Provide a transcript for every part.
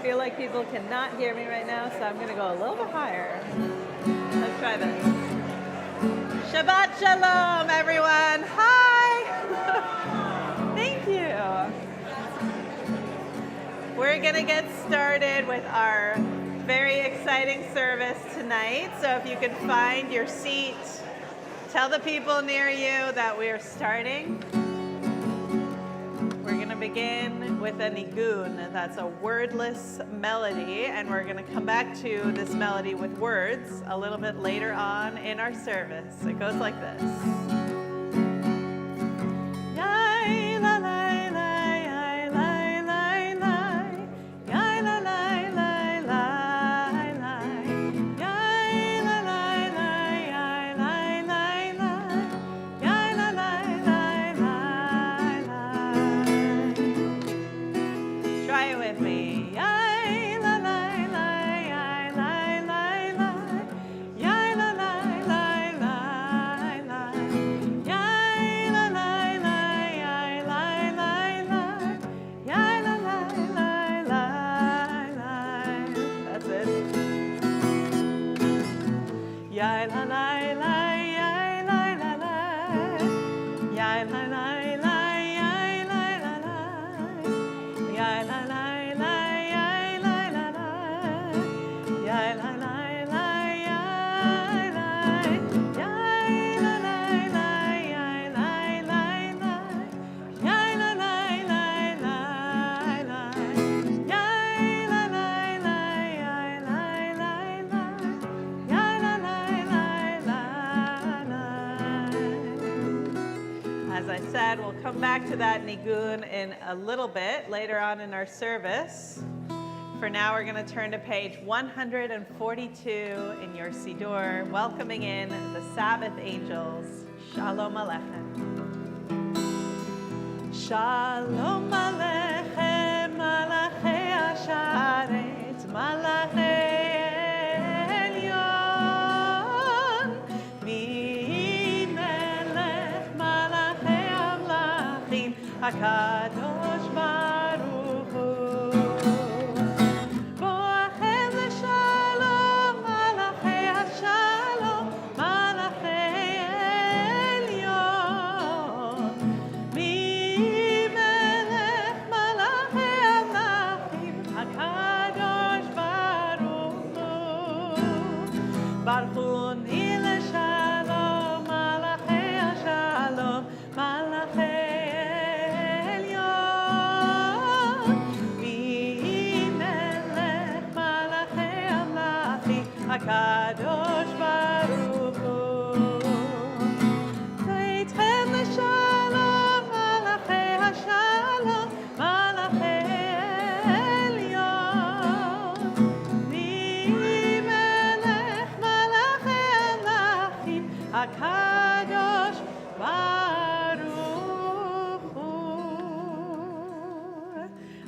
feel like people cannot hear me right now, so I'm going to go a little bit higher. Let's try this. Shabbat Shalom, everyone. Hi. Thank you. We're going to get started with our very exciting service tonight. So if you can find your seat, tell the people near you that we're starting. We're going to begin with a nigun. That's a wordless melody, and we're going to come back to this melody with words a little bit later on in our service. It goes like this. We'll come back to that nigun in a little bit later on in our service. For now, we're going to turn to page 142 in your Siddur, welcoming in the Sabbath angels. Shalom Aleichem. Shalom Aleichem, Malachei Hasharet, Malachei HaKadosh Baruch Hu Bo'achem l'shalom Malachei HaShalom Malachei Elyon Mimelech Malachei Amlachim HaKadosh Baruch Hu Baruchuni l'shalom Malachei HaShalom Malachei HaKadosh Baruch Hu Teitchem l'shalom Malachei HaShalom Malachei Elyon Mimelech Malachei Amlachim HaKadosh Baruch Hu.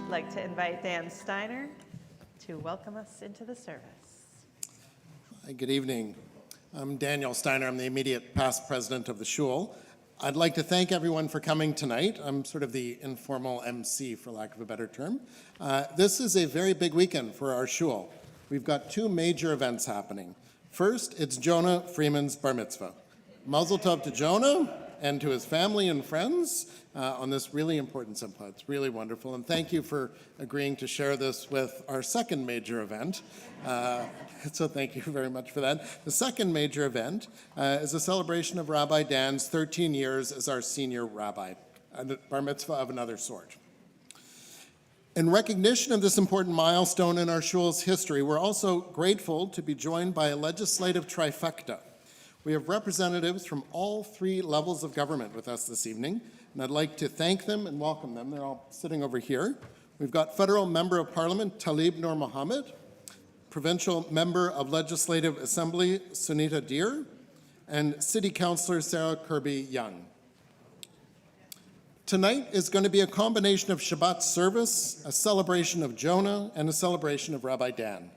I'd like to invite Dan Steiner to welcome us into the service. Hi, good evening. I'm Daniel Steiner. I'm the immediate past president of the shul. I'd like to thank everyone for coming tonight. I'm sort of the informal MC, for lack of a better term. This is a very big weekend for our shul. We've got two major events happening. First, it's Jonah Freeman's bar mitzvah. Mazel tov to Jonah and to his family and friends on this really important simcha. It's really wonderful. And thank you for agreeing to share this with our second major event. So thank you very much for that. The second major event is a celebration of Rabbi Dan's 13 years as our senior rabbi, a bar mitzvah of another sort. In recognition of this important milestone in our shul's history, we're also grateful to be joined by a legislative trifecta. We have representatives from all three levels of government with us this evening, and I'd like to thank them and welcome them. They're all sitting over here. We've got Federal Member of Parliament Talib Nur Mohammed, Provincial Member of Legislative Assembly Sunita Deer, and City Councillor Sarah Kirby Young. Tonight is going to be a combination of Shabbat service, a celebration of Jonah, and a celebration of Rabbi Dan.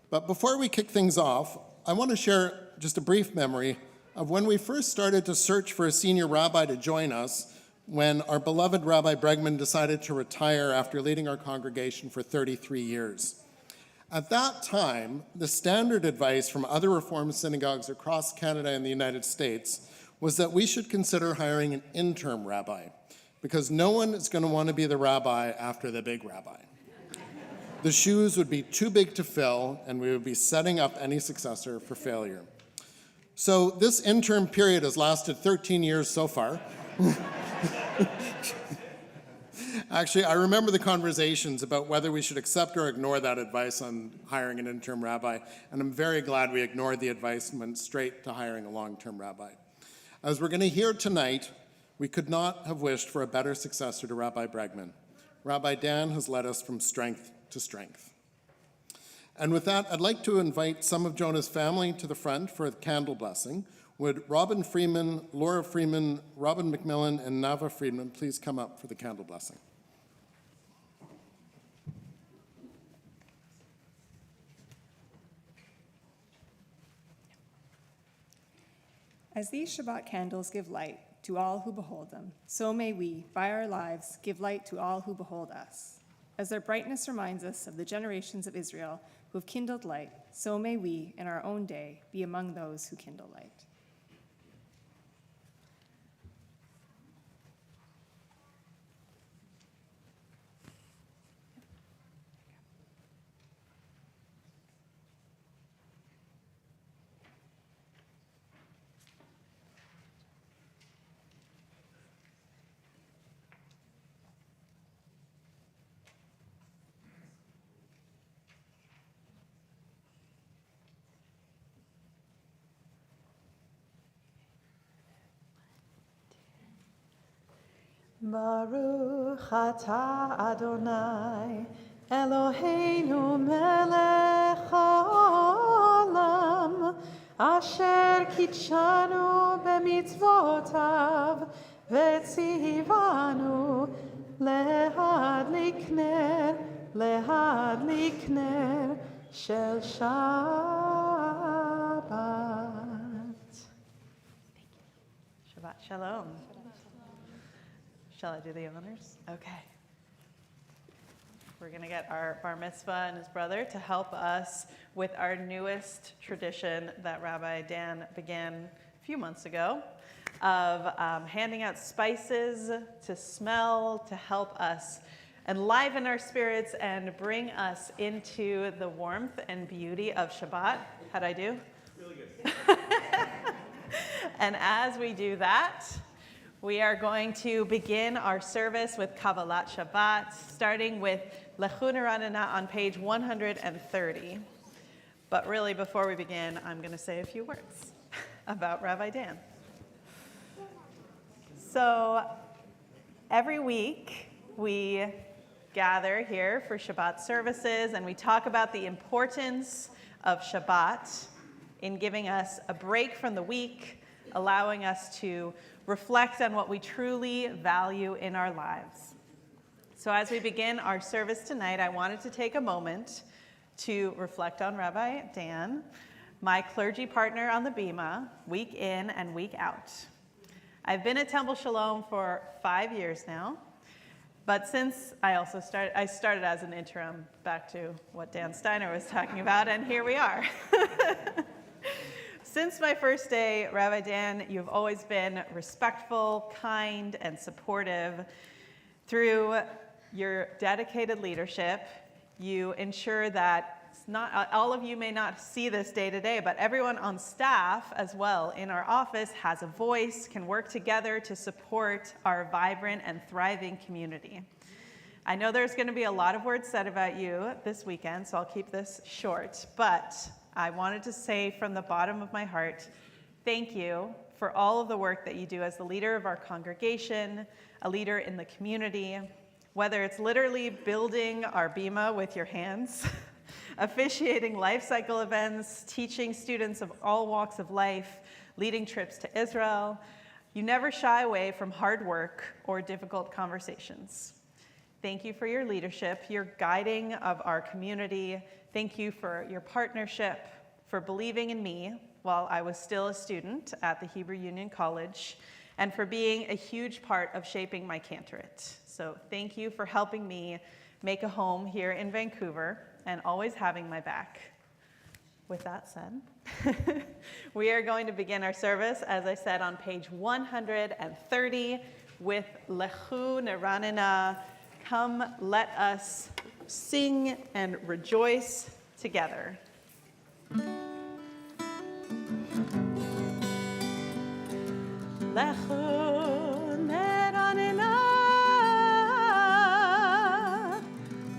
But before we kick things off, I want to share just a brief memory of when we first started to search for a senior rabbi to join us. when our beloved Rabbi Bregman decided to retire after leading our congregation for 33 years. At that time, the standard advice from other Reformed synagogues across Canada and the United States was that we should consider hiring an interim rabbi, because no one is going to want to be the rabbi after the big rabbi. The shoes would be too big to fill, and we would be setting up any successor for failure. So this interim period has lasted 13 years so far. Actually, I remember the conversations about whether we should accept or ignore that advice on hiring an interim rabbi, and I'm very glad we ignored the advice and went straight to hiring a long-term rabbi. As we're going to hear tonight, we could not have wished for a better successor to Rabbi Bregman. Rabbi Dan has led us from strength to strength. And with that, I'd like to invite some of Jonah's family to the front for the candle blessing. Would Robin Freeman, Laura Freeman, Robin McMillan, and Nava Friedman please come up for the candle blessing? As these Shabbat candles give light to all who behold them, so may we, by our lives, give light to all who behold us. As their brightness reminds us of the generations of Israel who have kindled light, so may we, in our own day, be among those who kindle light. Baruch atah Adonai, Eloheinu melech haolam, asher kitshanu b'mitzvotav, v'tzivanu lehadlik ner shel Shabbat. Shabbat Shalom. Shall I do the honors? Okay. We're going to get our bar mitzvah and his brother to help us with our newest tradition that Rabbi Dan began a few months ago of handing out spices to smell, to help us enliven our spirits and bring us into the warmth and beauty of Shabbat. How'd I do? Really good. And as we do that, we are going to begin our service with Kabbalat Shabbat, starting with Lechun Ranana on page 130. But really, before we begin, I'm going to say a few words about Rabbi Dan. So every week, we gather here for Shabbat services, and we talk about the importance of Shabbat in giving us a break from the week, allowing us to reflect on what we truly value in our lives. So as we begin our service tonight, I wanted to take a moment to reflect on Rabbi Dan, my clergy partner on the Bima, week in and week out. I've been at Temple Sholom for 5 years now, but since I started as an interim, back to what Dan Steiner was talking about, and here we are. Since my first day, Rabbi Dan, you've always been respectful, kind, and supportive. Through your dedicated leadership, you ensure that not all of you may not see this day to day, but everyone on staff as well in our office has a voice, can work together to support our vibrant and thriving community. I know there's going to be a lot of words said about you this weekend, so I'll keep this short, but I wanted to say from the bottom of my heart, thank you for all of the work that you do as the leader of our congregation, a leader in the community, whether it's literally building our Bima with your hands, officiating life cycle events, teaching students of all walks of life, leading trips to Israel. You never shy away from hard work or difficult conversations. Thank you for your leadership, your guiding of our community. Thank you for your partnership, for believing in me while I was still a student at the Hebrew Union College, and for being a huge part of shaping my cantorate. So thank you for helping me make a home here in Vancouver and always having my back. With that said, we are going to begin our service, as I said, on page 130 with Lechu Neranena. Come, let us sing and rejoice together. Lechu Neranena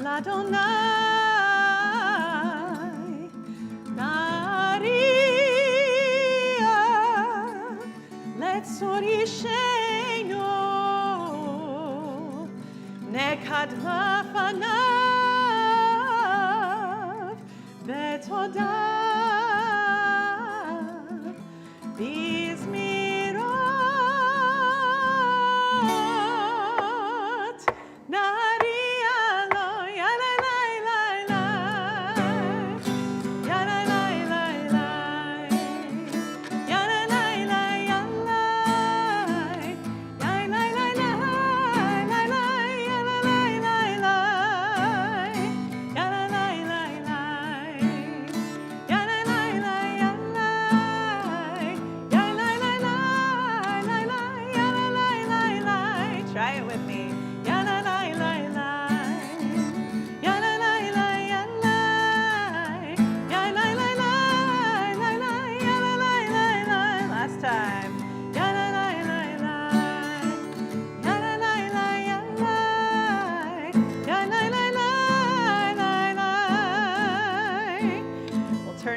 L'Adonai. Sorisheno nekad lafanav betodav bizmirot narialo yalalai yalalai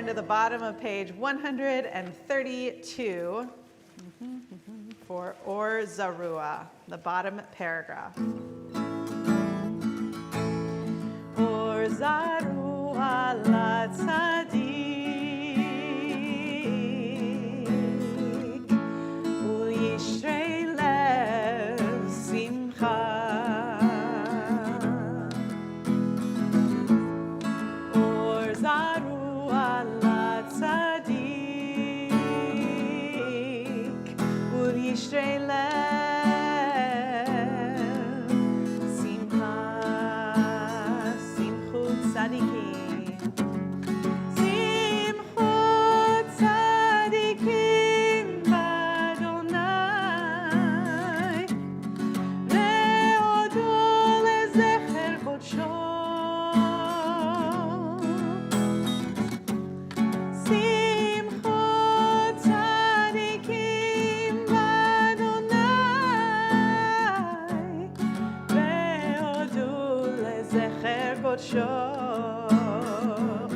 to the bottom of page 132 for Or Zarua, the bottom paragraph. Or Zarua la tzadik u'yishrei lev simcha. Or Zarua tzadik u'yishrei lev simcha. Simchut tzadikim, simchut tzadikim b'Adonai, ve'odu lezecher kodsho.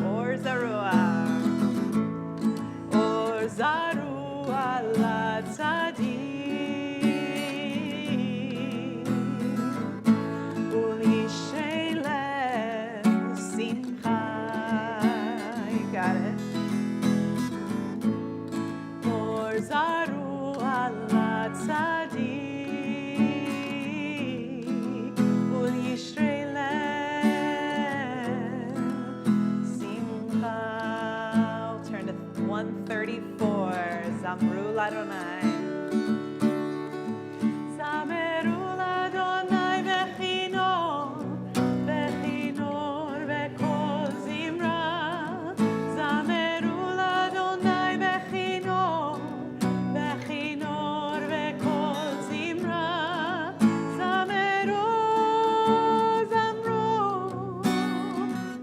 Or Zarua, Or Zarua la tzadik u'yishrei lev simcha. You got it. Or Zarua la tzadik u'yishrei lev. 134, Zamru Ladonai. Zameru Ladonai bechinor, bechinor bekol zimra. Zameru Ladonai bechinor, bechinor bekol zimra. Zameru, zamru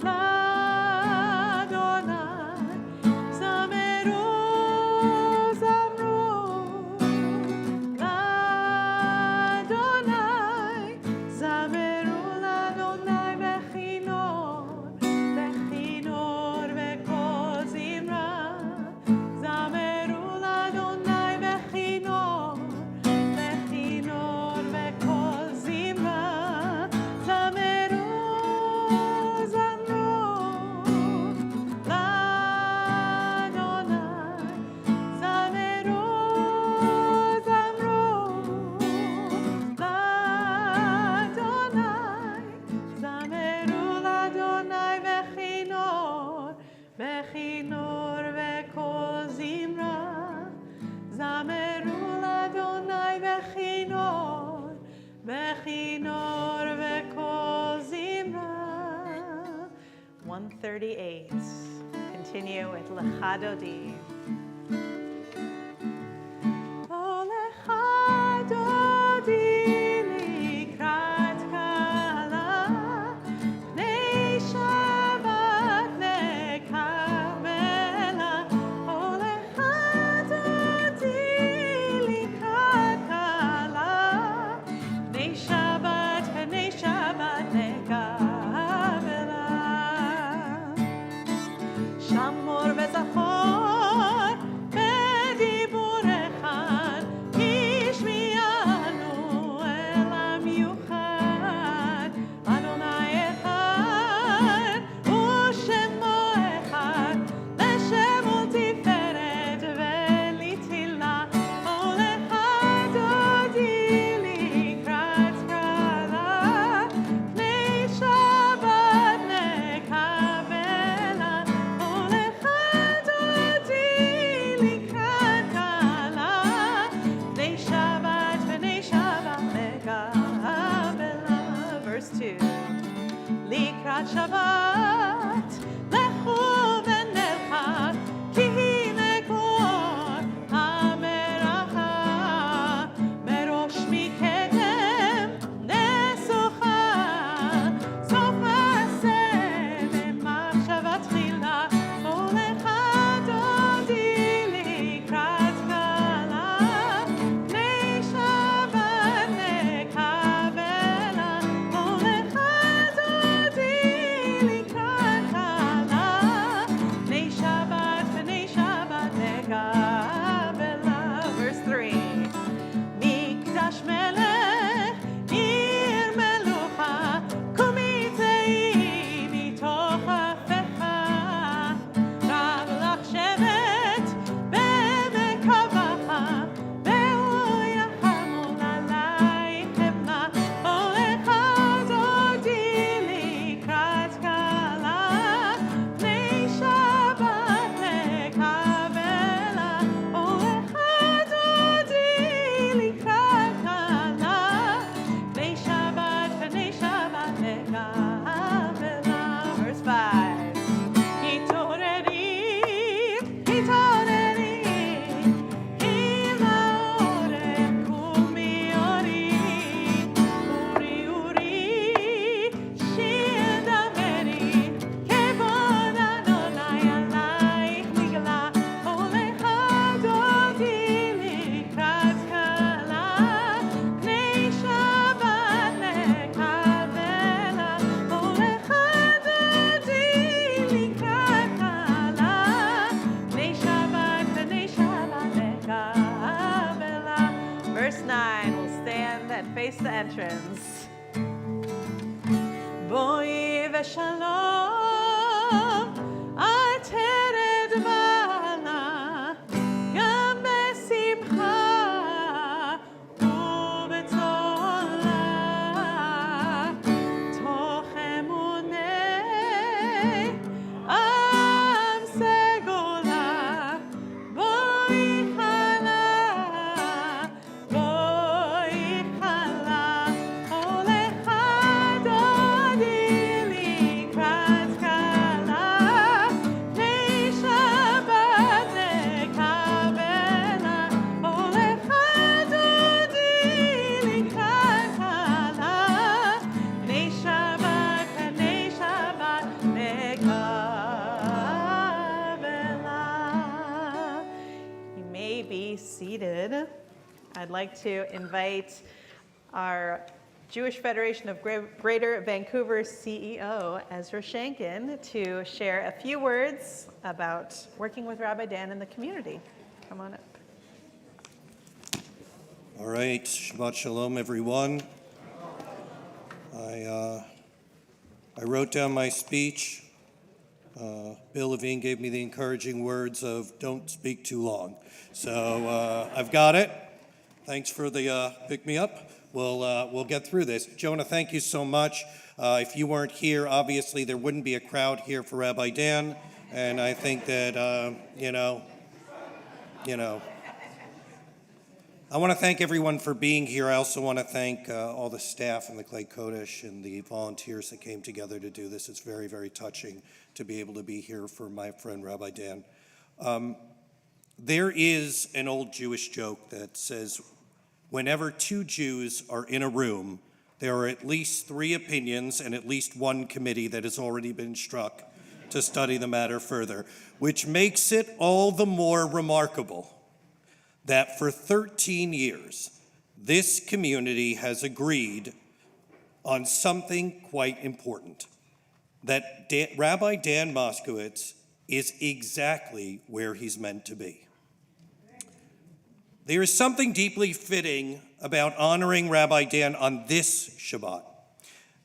Ladonai. Zameru, zamru Ladonai. Zameru Ladonai bechinor, bechinor bekol zimra. Zameru Ladonai bechinor, bechinor bekol zimra. Zameru, zamru Ladonai. Zameru, zamru Ladonai. Zameru Ladonai bechinor, bechinor bekol zimra. Zameru Ladonai 138. Continue with Lecha Dodi. Oh, Lecha Dodi likrat kala, Pnei Shabbat lekabela. Oh, Lecha Dodi likrat kala, Pnei Shabbat lekabela. Shamor וזכור בדיבור אחד, השמיענו אל המיוחד. אדוני אחד ושמו אחד, לשם ולתפארת ולתהילה. או לך דודי לקראת קלה, פני שבת נקבלה. או לך דודי לקראת קלה, פני שבת נקבלה. Verse 2. לקראת שבת לכו ונלכה, כי הנה כבר המלאכה. מראש מקדם נסוכה, סוף מעשה במחשבה תחילה. או לך דודי לקראת קלה, פני שבת נקבלה. או לך דודי לקראת קלה, פני שבת נקבלה. Verse 3. מקדש מלך, עיר מלוכה, קומי צאי מתוך אפיך. רב לך שבט במקומך, והוא יחמול עלייך אמנה. או לך דודי לקראת קלה, פני שבת נקבלה. או לך דודי לקראת קלה, פני שבת נקבלה. Verse 5. התעוררי, התעוררי, אם העורף קומי אורי. אורי, אורי, שיר דברי, כבוד אדוני עלייך נגלה. או לך דודי לקראת קלה, פני שבת נקבלה. או לך דודי לקראת קלה, פני שבת נקבלה. Verse 9, we'll stand and face the entrance. בואי ושלום, עטרת בעלה, גם בשמחה ובצולה. תוך אמוני עם סגולה, בואי חלה, בואי חלה. או לך דודי לקראת קלה, פני שבת נקבלה. או לך דודי לקראת קלה, פני שבת נקבלה. You may be seated. I'd like to invite our Jewish Federation of Greater Vancouver CEO, Ezra Shankin, to share a few words about working with Rabbi Dan in the community. Come on up. All right, Shabbat Shalom, everyone. I wrote down my speech. Bill Levine gave me the encouraging words of don't speak too long. So I've got it. Thanks for the pick me up. We'll get through this. Jonah, thank you so much. If you weren't here, obviously there wouldn't be a crowd here for Rabbi Dan, and I think that I want to thank everyone for being here. I also want to thank all the staff and the Clay Kodesh and the volunteers that came together to do this. It's very, very touching to be able to be here for my friend Rabbi Dan. There is an old Jewish joke that says, whenever two Jews are in a room, there are at least 3 opinions and at least 1 committee that has already been struck to study the matter further, which makes it all the more remarkable that for 13 years, this community has agreed on something quite important, that Rabbi Dan Moskowitz is exactly where he's meant to be. There is something deeply fitting about honoring Rabbi Dan on this Shabbat,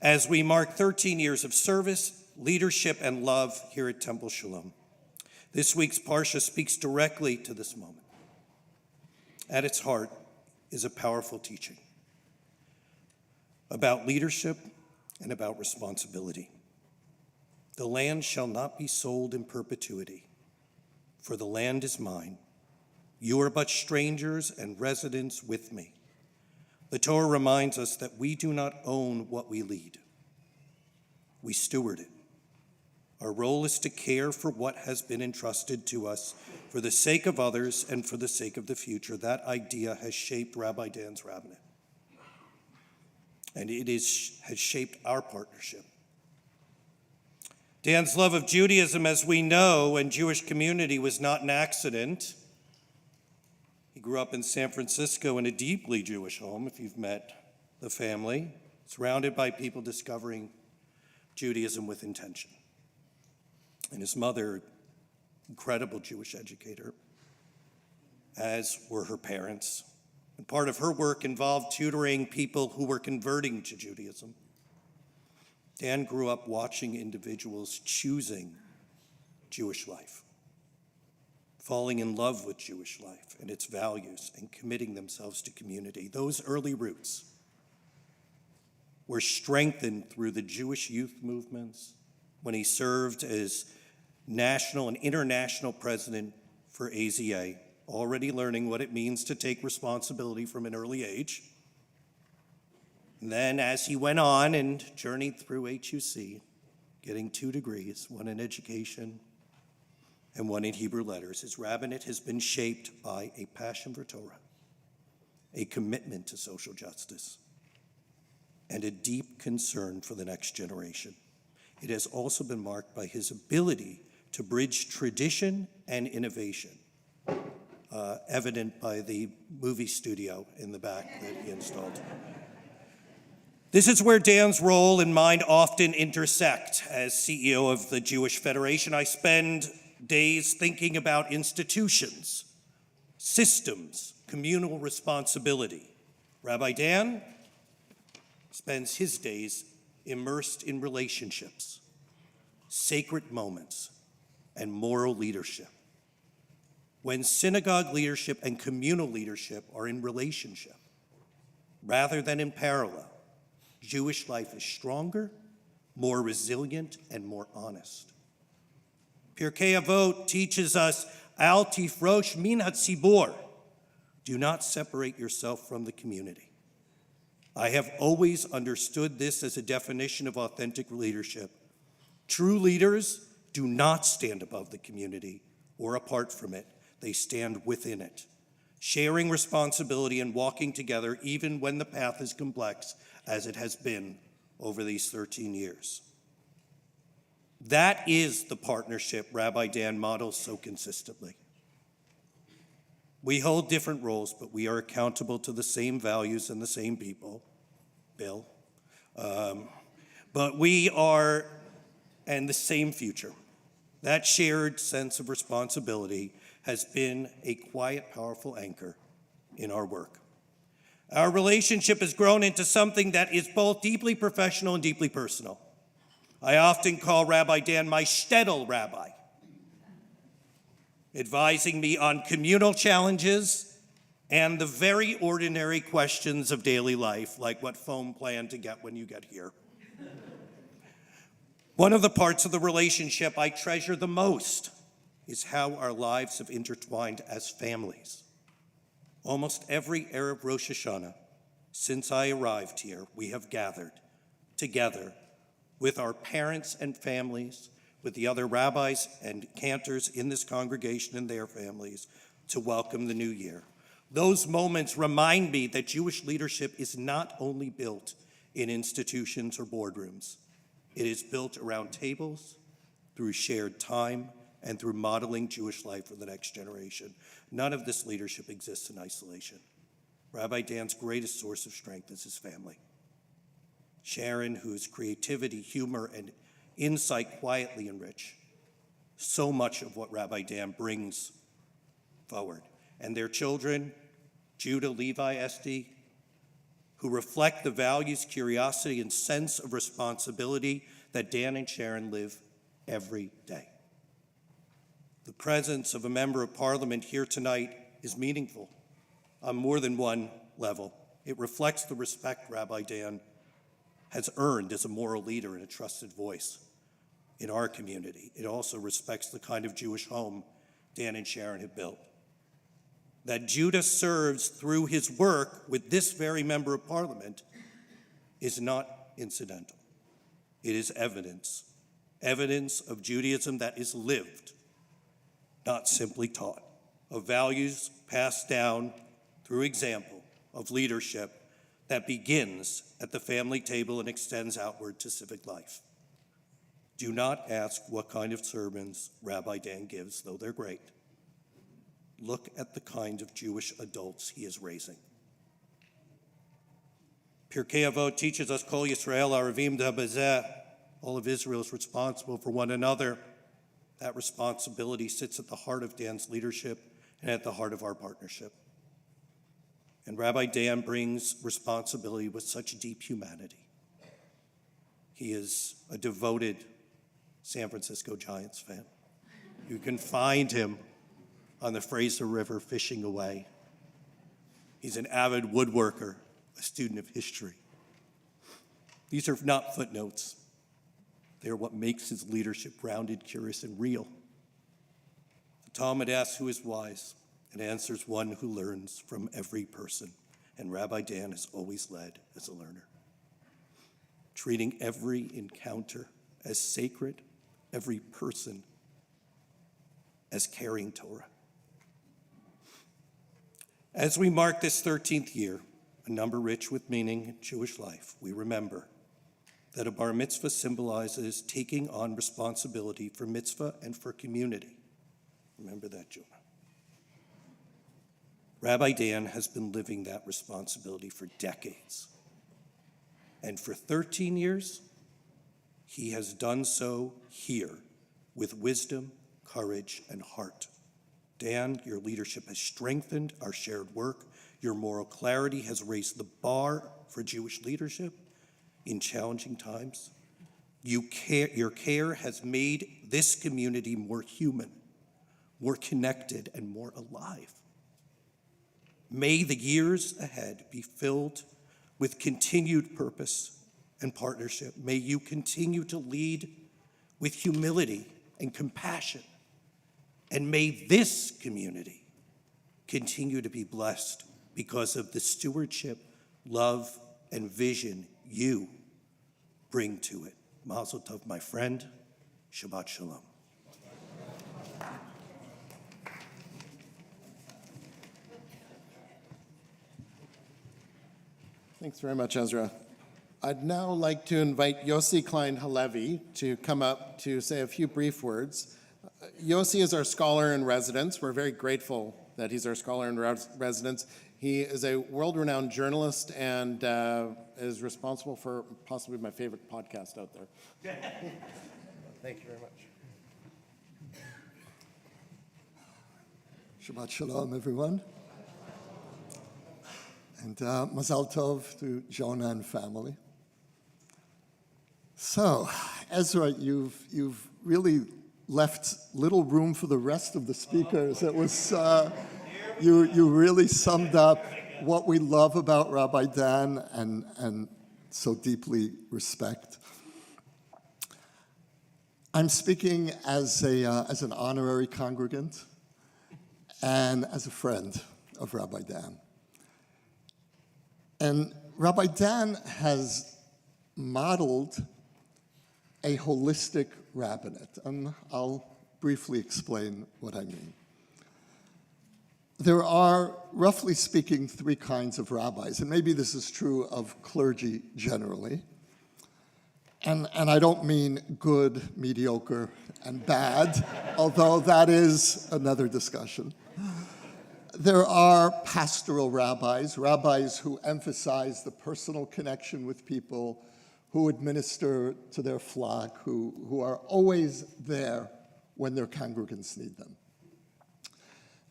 as we mark 13 years of service, leadership, and love here at Temple Sholom. This week's Parsha speaks directly to this moment. At its heart is a powerful teaching about leadership and about responsibility. The land shall not be sold in perpetuity, for the land is mine. You are but strangers and residents with me. The Torah reminds us that we do not own what we lead. We steward it. Our role is to care for what has been entrusted to us for the sake of others and for the sake of the future. That idea has shaped Rabbi Dan's rabbinate. And it has shaped our partnership. Dan's love of Judaism, as we know, and Jewish community was not an accident. He grew up in San Francisco in a deeply Jewish home, if you've met the family, surrounded by people discovering Judaism with intention. And his mother, incredible Jewish educator, as were her parents. And part of her work involved tutoring people who were converting to Judaism. Dan grew up watching individuals choosing Jewish life, falling in love with Jewish life and its values, and committing themselves to community. Those early roots were strengthened through the Jewish youth movements when he served as national and international president for AZA, already learning what it means to take responsibility from an early age. And then as he went on and journeyed through HUC, getting 2 degrees, one in education and one in Hebrew letters, his rabbinate has been shaped by a passion for Torah, a commitment to social justice, and a deep concern for the next generation. It has also been marked by his ability to bridge tradition and innovation, evident by the movie studio in the back that he installed. This is where Dan's role and mine often intersect. As CEO of the Jewish Federation, I spend days thinking about institutions, systems, communal responsibility. Rabbi Dan spends his days immersed in relationships, sacred moments, and moral leadership. When synagogue leadership and communal leadership are in relationship, rather than in parallel, Jewish life is stronger, more resilient, and more honest. Pirkei Avot teaches us, Al tifrosh min hatzibor, do not separate yourself from the community. I have always understood this as a definition of authentic leadership. True leaders do not stand above the community or apart from it. They stand within it, sharing responsibility and walking together even when the path is complex, as it has been over these 13 years. That is the partnership Rabbi Dan models so consistently. We hold different roles, but we are accountable to the same values and the same people, Bill. But we are, and the same future. That shared sense of responsibility has been a quiet, powerful anchor in our work. Our relationship has grown into something that is both deeply professional and deeply personal. I often call Rabbi Dan my shtetl rabbi, advising me on communal challenges and the very ordinary questions of daily life, like what phone plan to get when you get here. One of the parts of the relationship I treasure the most is how our lives have intertwined as families. Almost every Erev Rosh Hashanah since I arrived here, we have gathered together with our parents and families, with the other rabbis and cantors in this congregation and their families, to welcome the new year. Those moments remind me that Jewish leadership is not only built in institutions or boardrooms. It is built around tables, through shared time, and through modeling Jewish life for the next generation. None of this leadership exists in isolation. Rabbi Dan's greatest source of strength is his family. Sharon, whose creativity, humor, and insight quietly enrich so much of what Rabbi Dan brings forward. And their children, Judah, Levi, Esti, who reflect the values, curiosity, and sense of responsibility that Dan and Sharon live every day. The presence of a member of parliament here tonight is meaningful on more than one level. It reflects the respect Rabbi Dan has earned as a moral leader and a trusted voice in our community. It also respects the kind of Jewish home Dan and Sharon have built. That Judah serves through his work with this very member of parliament is not incidental. It is evidence of Judaism that is lived, not simply taught, of values passed down through example, of leadership that begins at the family table and extends outward to civic life. Do not ask what kind of sermons Rabbi Dan gives, though they're great. Look at the kind of Jewish adults he is raising. Pirkei Avot teaches us, Kol Yisrael Aravim da Bezeh. All of Israel is responsible for one another. That responsibility sits at the heart of Dan's leadership and at the heart of our partnership. And Rabbi Dan brings responsibility with such deep humanity. He is a devoted San Francisco Giants fan. You can find him on the Fraser River fishing away. He's an avid woodworker, a student of history. These are not footnotes. They are what makes his leadership grounded, curious, and real. The Talmud asks who is wise, and answers one who learns from every person. And Rabbi Dan has always led as a learner, treating every encounter as sacred, every person as carrying Torah. As we mark this 13th year, a number rich with meaning in Jewish life, we remember that a bar mitzvah symbolizes taking on responsibility for mitzvah and for community. Remember that, Jonah. Rabbi Dan has been living that responsibility for decades. And for 13 years, he has done so here with wisdom, courage, and heart. Dan, your leadership has strengthened our shared work. Your moral clarity has raised the bar for Jewish leadership in challenging times. Your care has made this community more human, more connected, and more alive. May the years ahead be filled with continued purpose and partnership. May you continue to lead with humility and compassion. And may this community continue to be blessed because of the stewardship, love, and vision you bring to it. Mazel tov, my friend. Shabbat Sholom. Thanks very much, Ezra. I'd now like to invite Yossi Klein Halevi to come up to say a few brief words. Yossi is our scholar in residence. We're very grateful that he's our scholar in residence. He is a world-renowned journalist and is responsible for possibly my favorite podcast out there. Thank you very much. Shabbat Shalom, everyone. And Mazal Tov to Jonah and family. So, Ezra, you've really left little room for the rest of the speakers. It was, you really summed up what we love about Rabbi Dan and so deeply respect. I'm speaking as an honorary congregant and as a friend. of Rabbi Dan. And Rabbi Dan has modeled a holistic rabbinate, and I'll briefly explain what I mean. There are, roughly speaking, three kinds of rabbis, and maybe this is true of clergy generally. And I don't mean good, mediocre, and bad, although that is another discussion. There are pastoral rabbis, rabbis who emphasize the personal connection with people, who administer to their flock, who are always there when their congregants need them.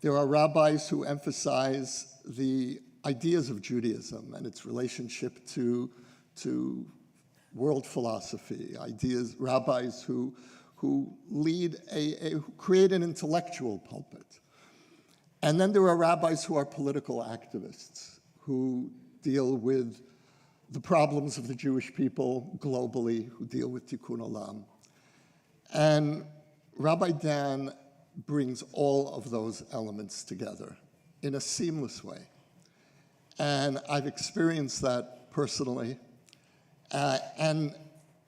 There are rabbis who emphasize the ideas of Judaism and its relationship to world philosophy, rabbis who create an intellectual pulpit. And then there are rabbis who are political activists, who deal with the problems of the Jewish people globally, who deal with Tikkun Olam. And Rabbi Dan brings all of those elements together in a seamless way. And I've experienced that personally, and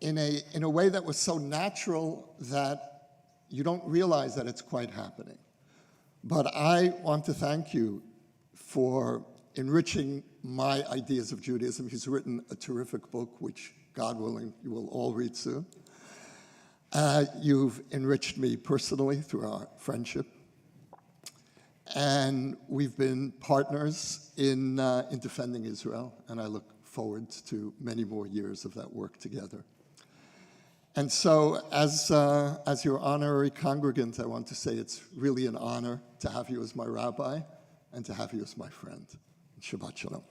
in a way that was so natural that you don't realize that it's quite happening. But I want to thank you for enriching my ideas of Judaism. He's written a terrific book, which, God willing, you will all read soon. You've enriched me personally through our friendship. And we've been partners in defending Israel, and I look forward to many more years of that work together. And so, as your honorary congregant, I want to say it's really an honor to have you as my rabbi and to have you as my friend. Shabbat Shalom.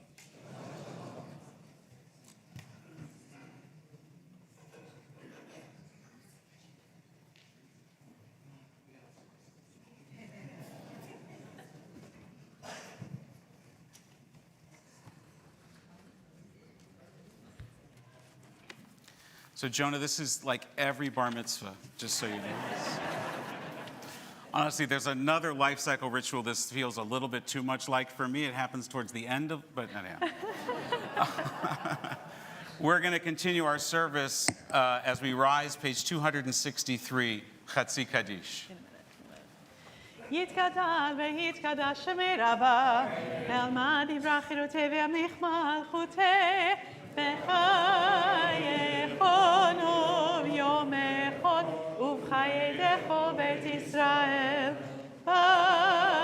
So Jonah, this is like every bar mitzvah, just so you know. Honestly, there's another life cycle ritual this feels a little bit too much like for me. It happens towards the end of, but anyhow. We're going to continue our service as we rise, page 263, Chatzi Kaddish. יתגדל ויתקדש שמי רבה, אלמד יברח חירותי וימליך מלכותי, בחייכונו ביום אחד, ובחיי דכו בית ישראל, בגלה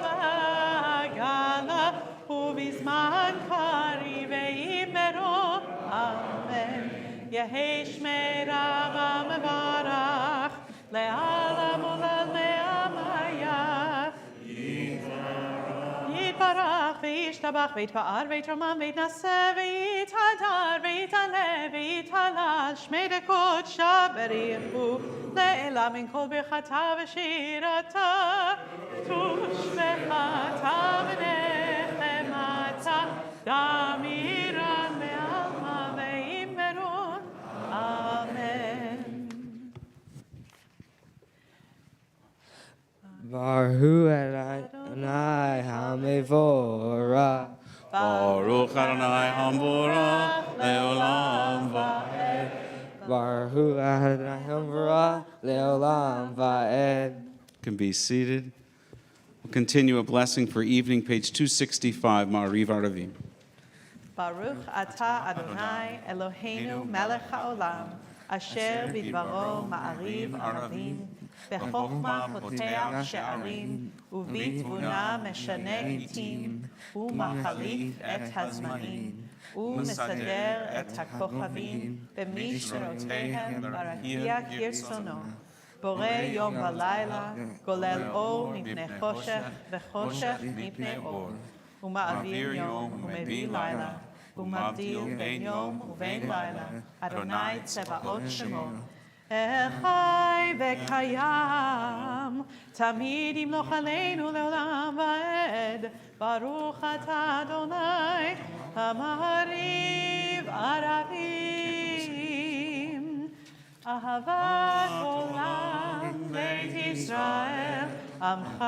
בגלה, ובזמן קריב וימרו, אמן. יהי שמי רבה מברך, לעולם ולעמייך. יתברך וישתבח ויתפאר ויתרומם ויתנשא ויתהדר ויתעלה ויתהלל שמי דקודשא בריחו לעילה מן כל ברכתה ושירתה תושבחתה ונחמתה דמירן בעלמא ואימרון אמן. Baruch Adonai HaMevorach. Baruch Adonai Hamborach Leolam Va'ed. Baruch Adonai HaMevorach Leolam Va'ed. Can be seated. We'll continue a blessing for evening, page 265, Ma'ariv Aravim. Baruch Ata Adonai Eloheinu Melech HaOlam Asher Bidbaro Ma'ariv Aravim בחוכמה פותח שערים, ובתבונה משנה עתים, ומחליף את הזמנים, ומסדר את הכוכבים, במשורותיהם ברקיע כרצונו. בורא יום ולילה, גולל אור מפני חושך, וחושך מפני אור. ומעביר יום ומביא לילה, ומבדיל בין יום ובין לילה, אדוני צבאות שמו. חי וקיים, תמיד ימלוך עלינו לעולם ועד. ברוך אתה אדוני, המעריב ערבים. אהבת עולם בית ישראל, עמך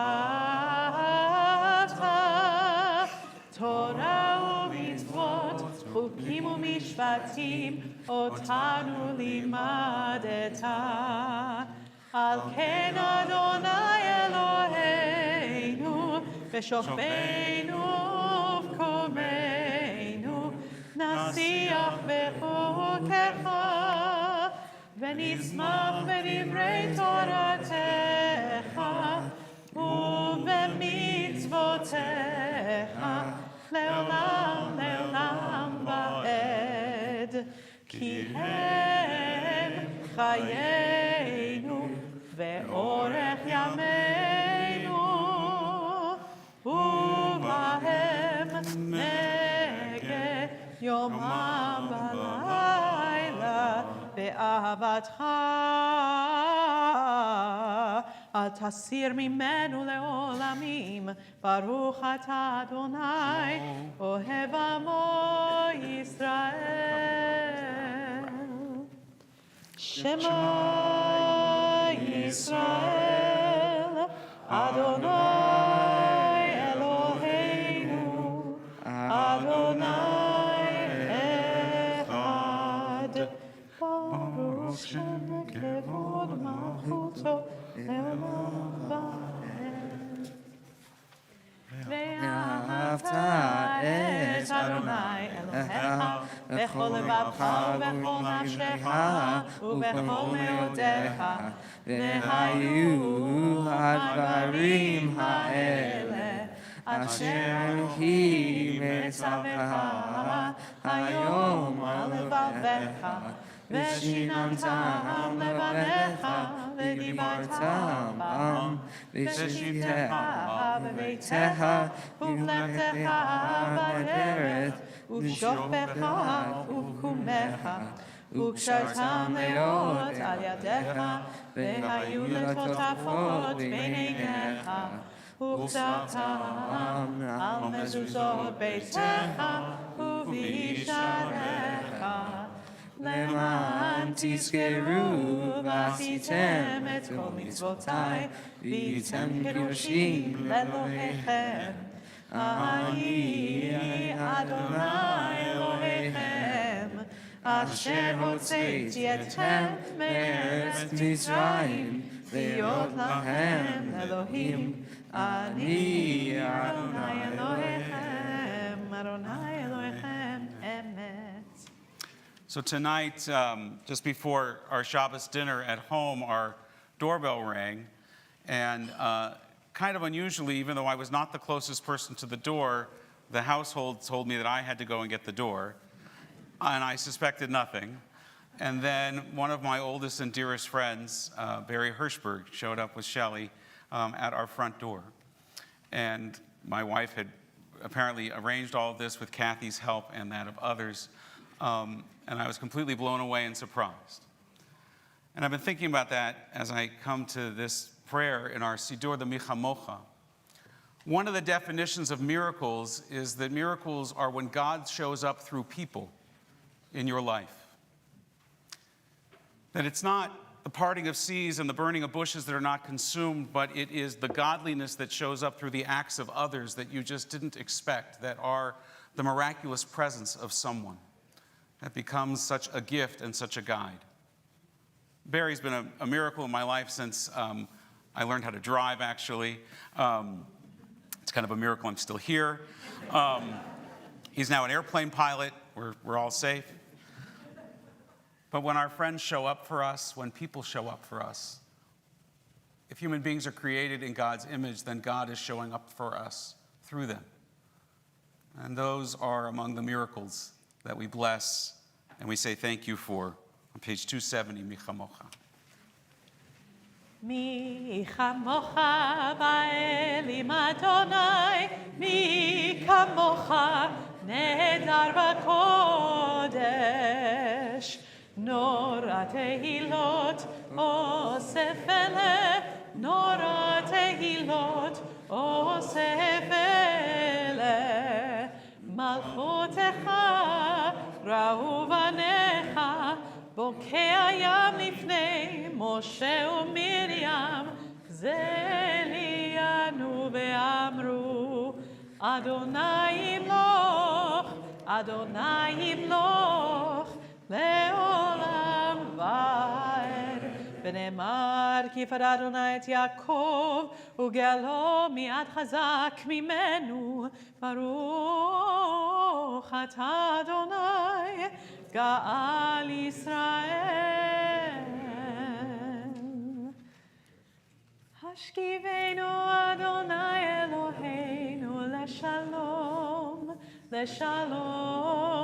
תורה ומצוות, חוקים ומשפטים, אותנו לימדת. על כן אדוני אלוהינו, בשוכבנו ובקומנו, נשיח בחוקיך, ונשמח בדברי תורתך, ובמצוותיך, לעולם לעולם ועד. כי הם חיינו ואורך ימינו, ובהם נגה יומם בלילה באהבתך. אל תסיר ממנו לעולמים, ברוך אתה אדוני, אוהב עמו ישראל. שמע ישראל, אדוני אלוהינו, אדוני אחד, ברוך שם כבוד מלכותו לעולם ועד. ואהבת את אדוני אלוהיך בכל לבבך ובכל נפשך ובכל מאודיך, והיו הדברים האלה אשר היא מצווך היום על לבביך, ושיננתם לבניך ודיברתם בם, בשבתך בביתך ובלכתך בדרך, ובשוכבך ובקומך, וקשרתם לאות על ידיך, והיו לטוטפות בין עיניך, וכתבתם על מזוזות ביתך ובישעריך, למען תזכרו ועשיתם את כל מצוותיי, והייתם קדושים לאלוהיכם. אני אדוני אלוהיכם, אשר הוצאתי אתכם מארץ מצרים, להיות לכם אלוהים. אני אדוני אלוהיכם, אדוני אלוהיכם אמת. So tonight, just before our Shabbos dinner at home, our doorbell rang, and kind of unusually, even though I was not the closest person to the door, the household told me that I had to go and get the door, and I suspected nothing. And then one of my oldest and dearest friends, Barry Hirschberg, showed up with Shelley at our front door. And my wife had apparently arranged all of this with Kathy's help and that of others. And I was completely blown away and surprised. And I've been thinking about that as I come to this prayer in our Siddur, the Michamocha. One of the definitions of miracles is that miracles are when God shows up through people in your life. That it's not the parting of seas and the burning of bushes that are not consumed, but it is the godliness that shows up through the acts of others that you just didn't expect, that are the miraculous presence of someone. That becomes such a gift and such a guide. Barry's been a miracle in my life since I learned how to drive, actually. It's kind of a miracle I'm still here. He's now an airplane pilot. We're all safe. But when our friends show up for us, when people show up for us, if human beings are created in God's image, then God is showing up for us through them. And those are among the miracles that we bless and we say thank you for on page 270, Michamocha. מי כמוך באלים אדוני, מי כמוך נהדר בקודש. נורא תהילות אוסף אלה, נורא תהילות אוסף אלה. מלכותך ראו בניך, בוקע ים לפני משה ומרים, זה לינו ואמרו, Adonai yimloch, Adonai yimloch, leolam vaed. ונאמר כי יפרע אדוני את יעקב וגאלו מיד חזק ממנו. ברוך אתה אדוני גאל ישראל. השכיבנו אדוני אלוהינו לשלום, לשלום,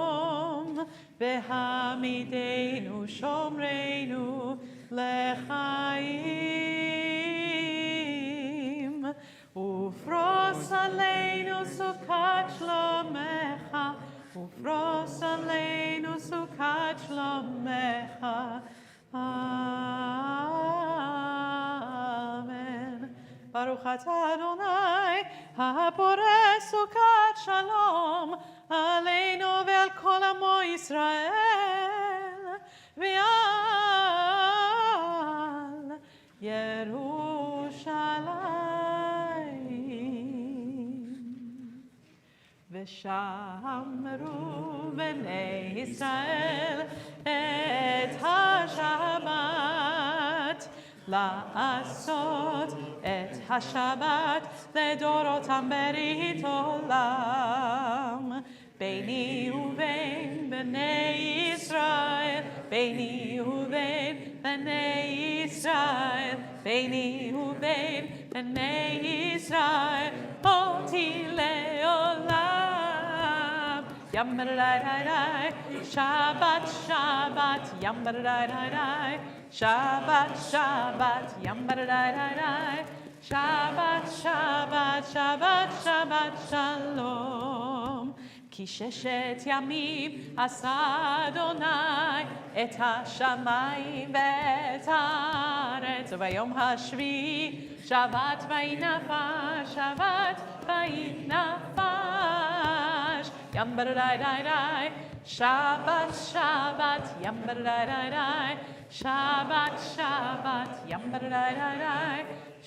והעמידנו שומרנו לחיים. ופרוס עלינו סוכת שלומך, ופרוס עלינו סוכת שלומך. אמן. ברוך אתה אדוני הפורס סוכת שלום עלינו ועל כל עמו ישראל ועל ירושלים. ושמרו בני ישראל את השבת, לעשות את השבת לדורותם ברית עולם. ביני ובין בני ישראל, ביני ובין בני ישראל, ביני ובין בני ישראל, אותי לעולם. Yam ba da da da, Shabbat, Shabbat, yam ba da da da, Shabbat, Shabbat, yam ba da da da, Shabbat, Shabbat, Shabbat, Shabbat, Shalom. כי ששת ימים עשה אדוני את השמיים ואת הארץ, וביום השביעי שבת ויהי נפש, שבת ויהי נפש. Yam ba da da da, Shabbat, Shabbat, yam ba da da da, Shabbat, Shabbat, yam ba da da da,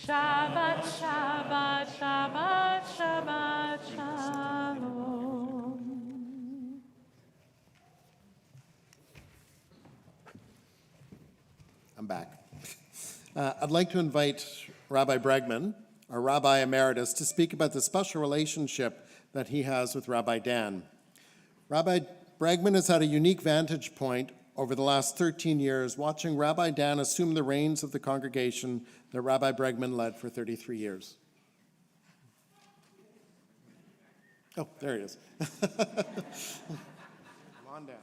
Shabbat, Shabbat, Shabbat, Shabbat, Shalom. I'm back. I'd like to invite Rabbi Bregman, our Rabbi Emeritus, to speak about the special relationship that he has with Rabbi Dan. Rabbi Bregman has had a unique vantage point over the last 13 years, watching Rabbi Dan assume the reins of the congregation that Rabbi Bregman led for 33 years. Oh, there he is. Come on down.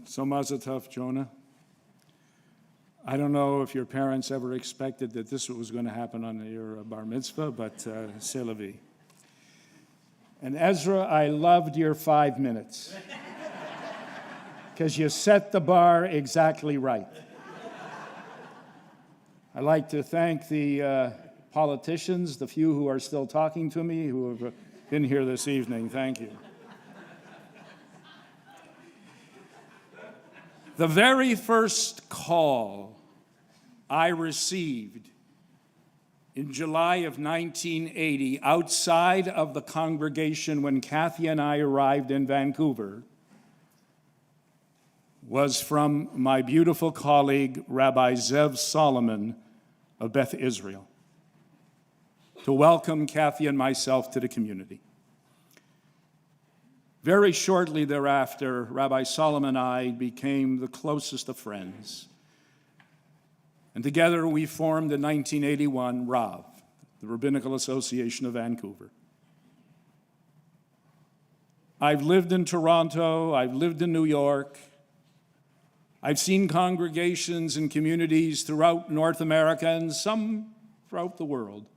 So Mazel Tov, Jonah. I don't know if your parents ever expected that this was going to happen on your bar mitzvah, but c'est la vie. And Ezra, I loved your 5 minutes because you set the bar exactly right. I'd like to thank the politicians, the few who are still talking to me, who have been here this evening. Thank you. The very first call I received in July of 1980 outside of the congregation when Kathy and I arrived in Vancouver was from my beautiful colleague, Rabbi Zev Solomon of Beth Israel, to welcome Kathy and myself to the community. Very shortly thereafter, Rabbi Solomon and I became the closest of friends. And together we formed in 1981 RAV, the Rabbinical Association of Vancouver. I've lived in Toronto, I've lived in New York. I've seen congregations and communities throughout North America and some throughout the world.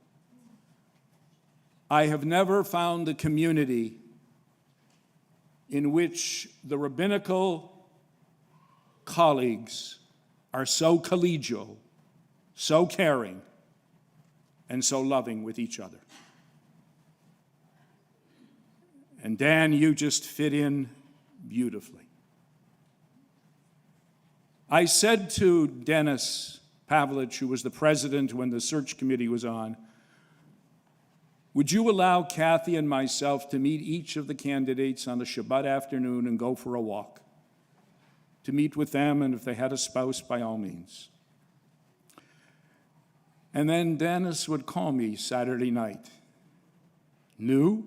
I have never found a community in which the rabbinical colleagues are so collegial, so caring, and so loving with each other. And Dan, you just fit in beautifully. I said to Dennis Pavlich, who was the president when the search committee was on, would you allow Kathy and myself to meet each of the candidates on a Shabbat afternoon and go for a walk? To meet with them, and if they had a spouse, by all means. And then Dennis would call me Saturday night. New?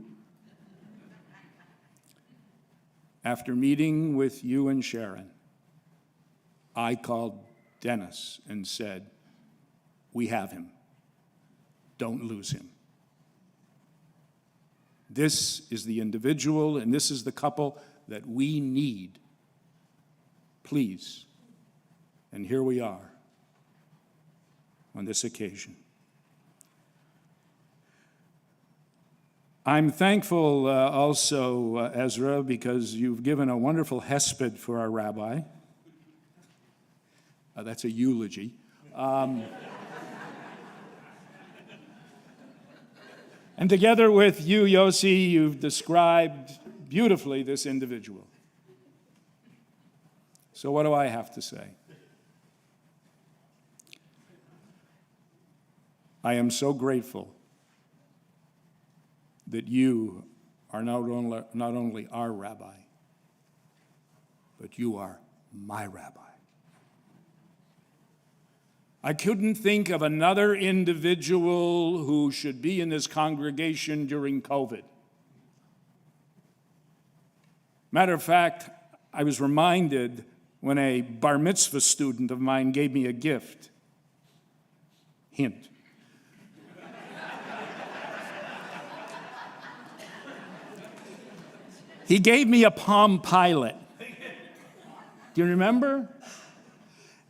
After meeting with you and Sharon, I called Dennis and said, we have him. Don't lose him. This is the individual and this is the couple that we need. Please. And here we are on this occasion. I'm thankful also, Ezra, because you've given a wonderful hesped for our rabbi. That's a eulogy. And together with you, Yossi, you've described beautifully this individual. So what do I have to say? I am so grateful that you are not only our rabbi, but you are my rabbi. I couldn't think of another individual who should be in this congregation during COVID. Matter of fact, I was reminded when a bar mitzvah student of mine gave me a gift. Hint. He gave me a Palm Pilot. Do you remember?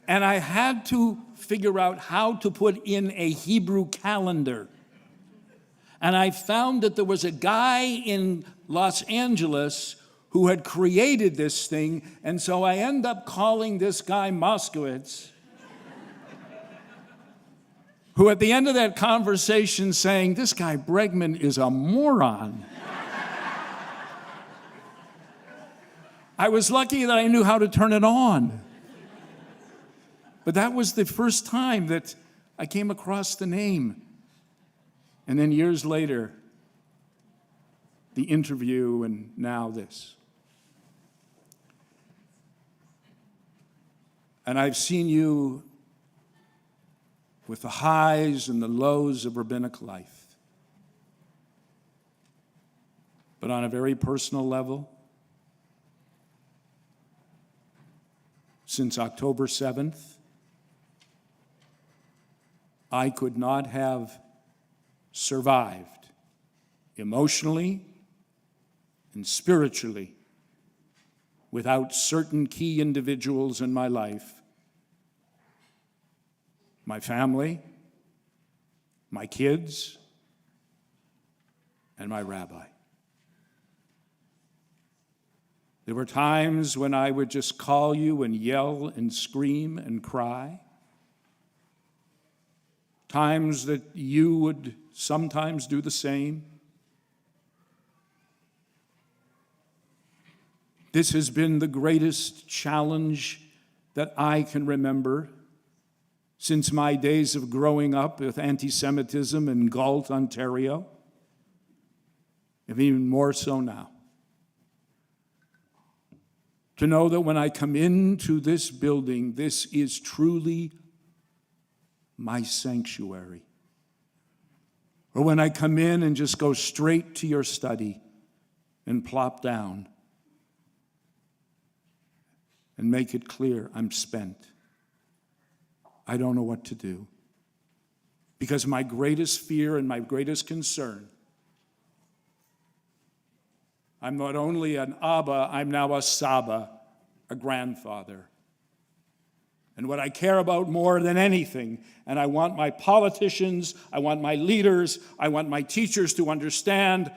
And I had to figure out how to put in a Hebrew calendar. And I found that there was a guy in Los Angeles who had created this thing, and so I end up calling this guy Moskowitz, who at the end of that conversation saying, this guy Bregman is a moron. I was lucky that I knew how to turn it on. But that was the first time that I came across the name. And then years later, the interview, and now this. And I've seen you with the highs and the lows of rabbinic life. But on a very personal level, since October 7th, I could not have survived emotionally and spiritually without certain key individuals in my life. My family, my kids, and my rabbi. There were times when I would just call you and yell and scream and cry. Times that you would sometimes do the same. This has been the greatest challenge that I can remember since my days of growing up with anti-Semitism in Galt, Ontario, and even more so now. To know that when I come into this building, this is truly my sanctuary. Or when I come in and just go straight to your study and plop down and make it clear I'm spent. I don't know what to do. Because my greatest fear and my greatest concern, I'm not only an Abba, I'm now a Saba, a grandfather. And what I care about more than anything, and I want my politicians, I want my leaders, I want my teachers to understand,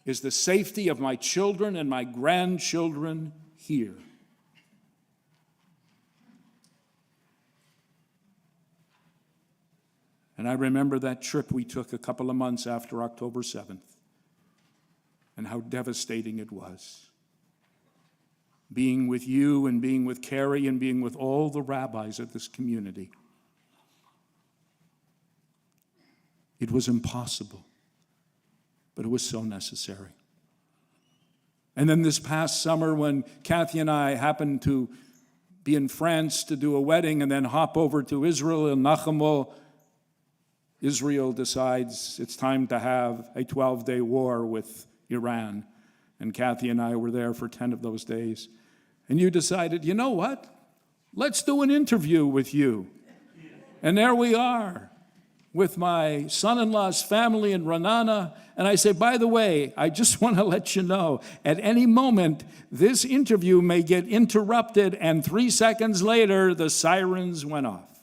is the safety of my children and my grandchildren here. And I remember that trip we took a couple of months after October 7th and how devastating it was. being with you and being with Carrie and being with all the rabbis of this community. It was impossible, but it was so necessary. And then this past summer when Kathy and I happened to be in France to do a wedding and then hop over to Israel and Nachamol, Israel decides it's time to have a 12-day war with Iran. And Kathy and I were there for 10 of those days. And you decided, you know what? Let's do an interview with you. And there we are with my son-in-law's family in Renana. And I say, by the way, I just want to let you know, at any moment, this interview may get interrupted, and 3 seconds later, the sirens went off.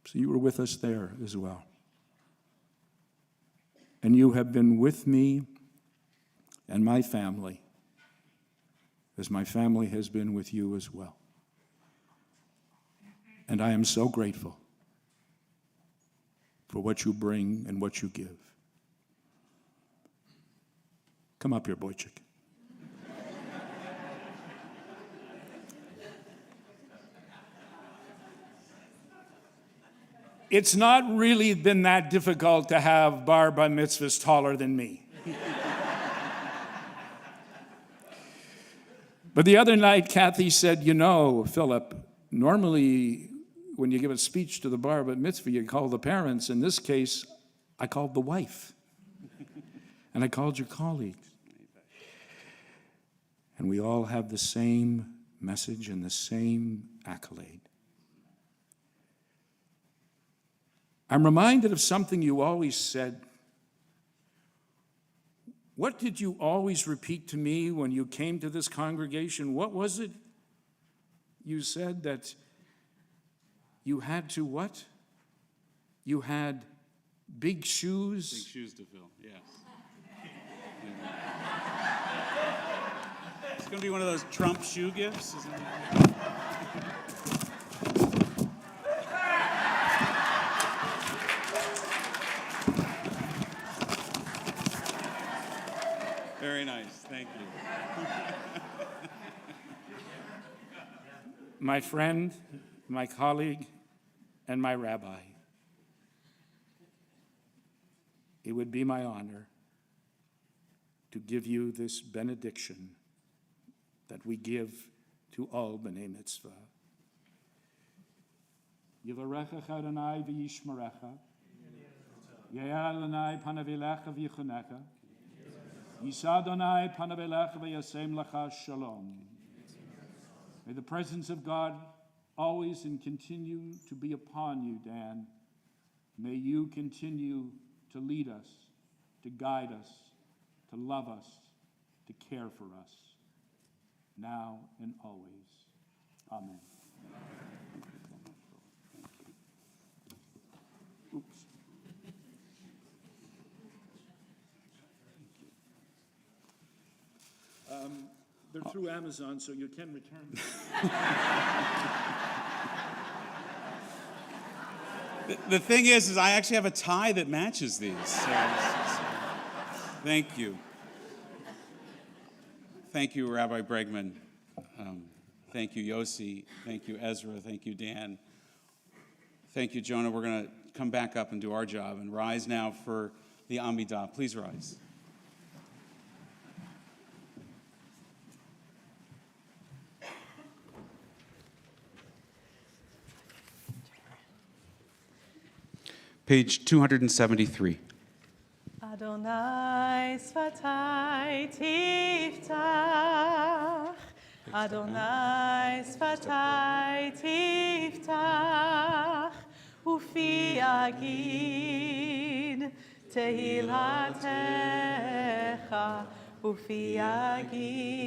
So you were with us there as well. And you have been with me and my family, as my family has been with you as well. And I am so grateful for what you bring and what you give. Come up here, Boychik. It's not really been that difficult to have bar mitzvahs taller than me. But the other night, Kathy said, you know, Philip, normally when you give a speech to the bar mitzvah, you call the parents. In this case, I called the wife. And I called your colleagues. And we all have the same message and the same accolade. I'm reminded of something you always said. What did you always repeat to me when you came to this congregation? What was it you said that you had to what? You had big shoes? Big shoes to fill, yes. It's going to be one of those Trump shoe gifts, isn't it? Very nice, thank you. My friend, my colleague, and my rabbi, it would be my honor to give you this benediction that we give to all b'nei mitzvah. Yivarechecha Adonai v'yishmerecha, Ye'er Adonai panav elecha v'yichunecha, Yisa Adonai panav elecha v'yasem lecha shalom. May the presence of God always and continue to be upon you, Dan. May you continue to lead us, to guide us, to love us, to care for us, now and always. Amen. Oops. They're through Amazon, so you can return them. The thing is I actually have a tie that matches these. So thank you. Thank you, Rabbi Bregman. Thank you, Yossi. Thank you, Ezra. Thank you, Dan. Thank you, Jonah. We're going to come back up and do our job and rise now for the Amidah. Please rise. Page 273. Adonai sfatai tiftach, Adonai sfatai tiftach, ufi agid tehilatecha, ufi agid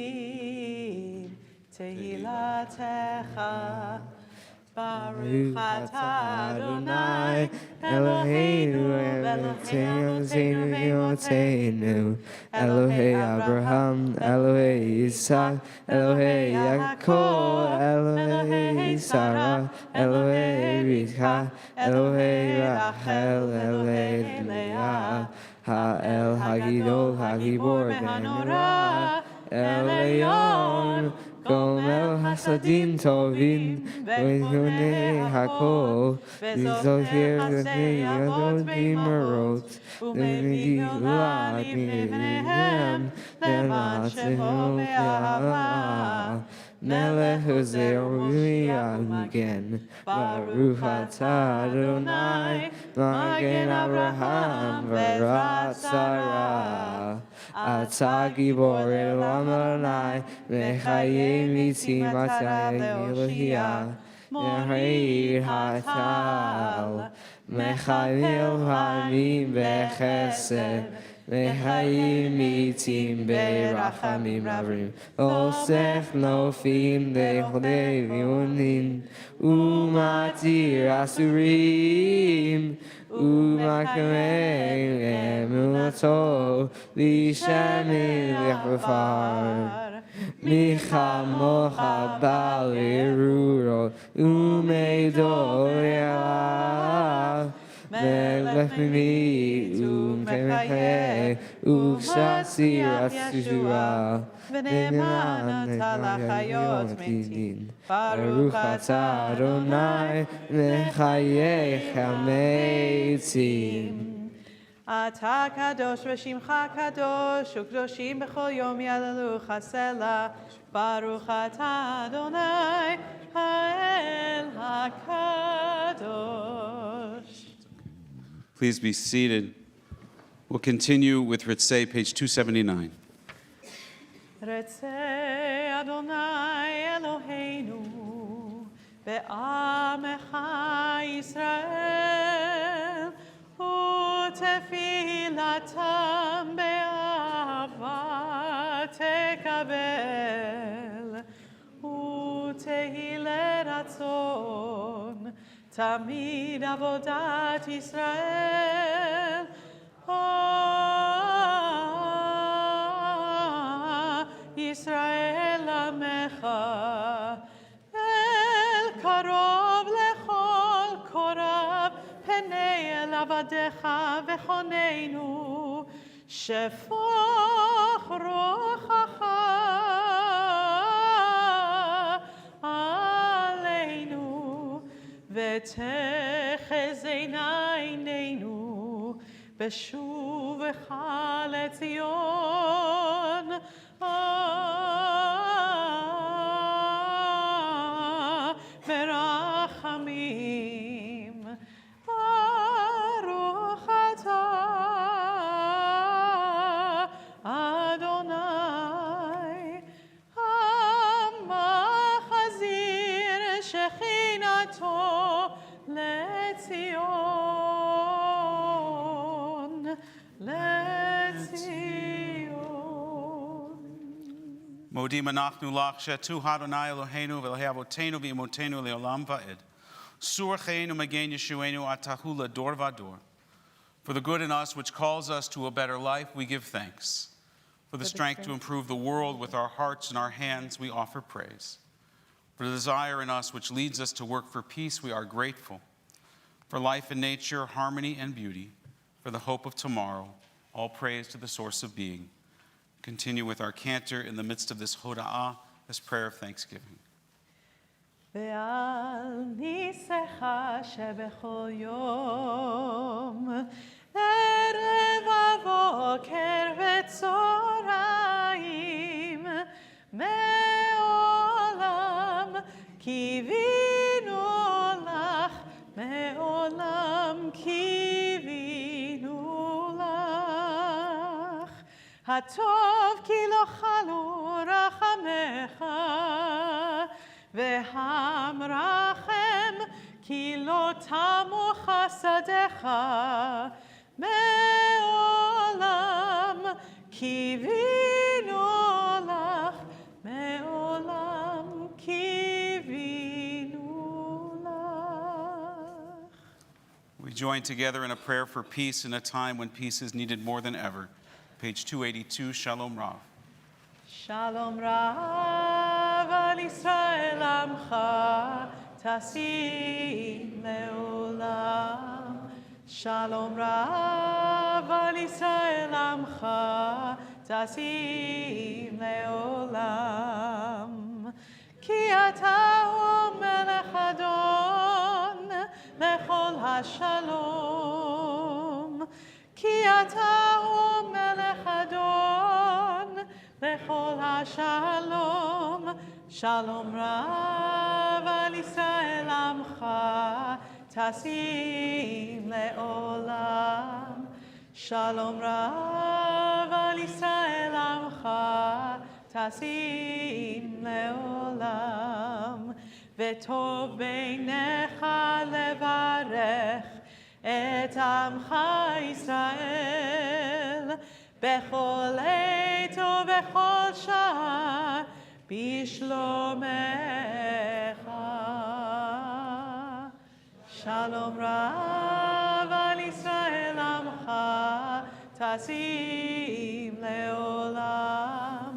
tehilatecha. Baruch atah Adonai Eloheinu Eloheinu Elohei Abraham Elohei Yitzhak Elohei Yaakov Elohei Sarah Elohei Rivka Elohei Rachel Elohei Leah האל הגדול הגיבור והנורא, אל עליון, גומל חסדים טובים, ועיוני הכל, וזוכר חסדיו במרות, ומגילה מפניהם, למעשהו באהבה. מלך עוזרי המגן, ברוך אתה אדוני, מגן אברהם ורעת שרה. אתה גיבור עולם אדוני, וחיי מיצים אתה אלוהיה, מהעיר הטל, מחייל העמים בחסד, וחיים מיתים ברחמים רבים, אוסף נופים לכדי ויונים, ומתיר אסורים, ומקמל אמונתו, לשם מלך ופר. מי כמוך בעל ארורות, ומדור אליו. מלך ממי ומחיה, ושסיר התשובה, ונאמן אתה לחיות מתים. ברוך אתה אדוני, לחייך המתים. אתה קדוש ושמך קדוש, וקדושים בכל יום יהללוך סלה. ברוך אתה אדוני, האל הקדוש. Please be seated. We'll continue with Ritzei, page 279. רצה אדוני אלוהינו בעמך ישראל, ותפילתם באהבה תקבל, ותהי לרצון תמיד עבודת ישראל. ישראל עמך, אל קרוב לכל קורב, פני אל עבדיך וחוננו, שפוך רוחך עלינו, ותחזינה עינינו בשובך לציון. ברחמים, ברוך אתה אדוני, המחזיר שכינתו לציון, Modim anachnu lach shetu Adonai Eloheinu v'Elahei avotenu v'imotenu le'olam va'ed. Surcheinu magen Yeshuenu atahu lador vador. For the good in us which calls us to a better life, we give thanks. For the strength to improve the world with our hearts and our hands, we offer praise. For the desire in us which leads us to work for peace, we are grateful. For life and nature, harmony and beauty, for the hope of tomorrow, all praise to the source of being. Continue with our cantor in the midst of this hoda'ah, this prayer of thanksgiving. ועל ניסך שבכל יום, ערב הבוקר וצהריים, מעולם קיווינו לך, מעולם קיווינו לך. הטוב כי לא חלו רחמך, והמרחם כי לא תמו חסדיך, מעולם קיווינו לך, מעולם קיווינו לך. We join together in a prayer for peace in a time when peace is needed more than ever. Page 282, Shalom Rav. Shalom Rav al Yisrael Amcha, Tasim le'olam. Shalom Rav al Yisrael Amcha Tasim Leolam Ki Ata Hu Melech Adon Lechol HaShalom Ki Ata Hu Melech Adon Lechol HaShalom Shalom Rav al Yisrael Amcha Tasim le'olam Shalom Rav al Yisrael Amcha Tasim le'olam V'tov beinecha levarech Et Amcha Yisrael Bechol eit u'bechol shah Bishlomecha Shalom Rav al Yisrael Amcha Tasim le'olam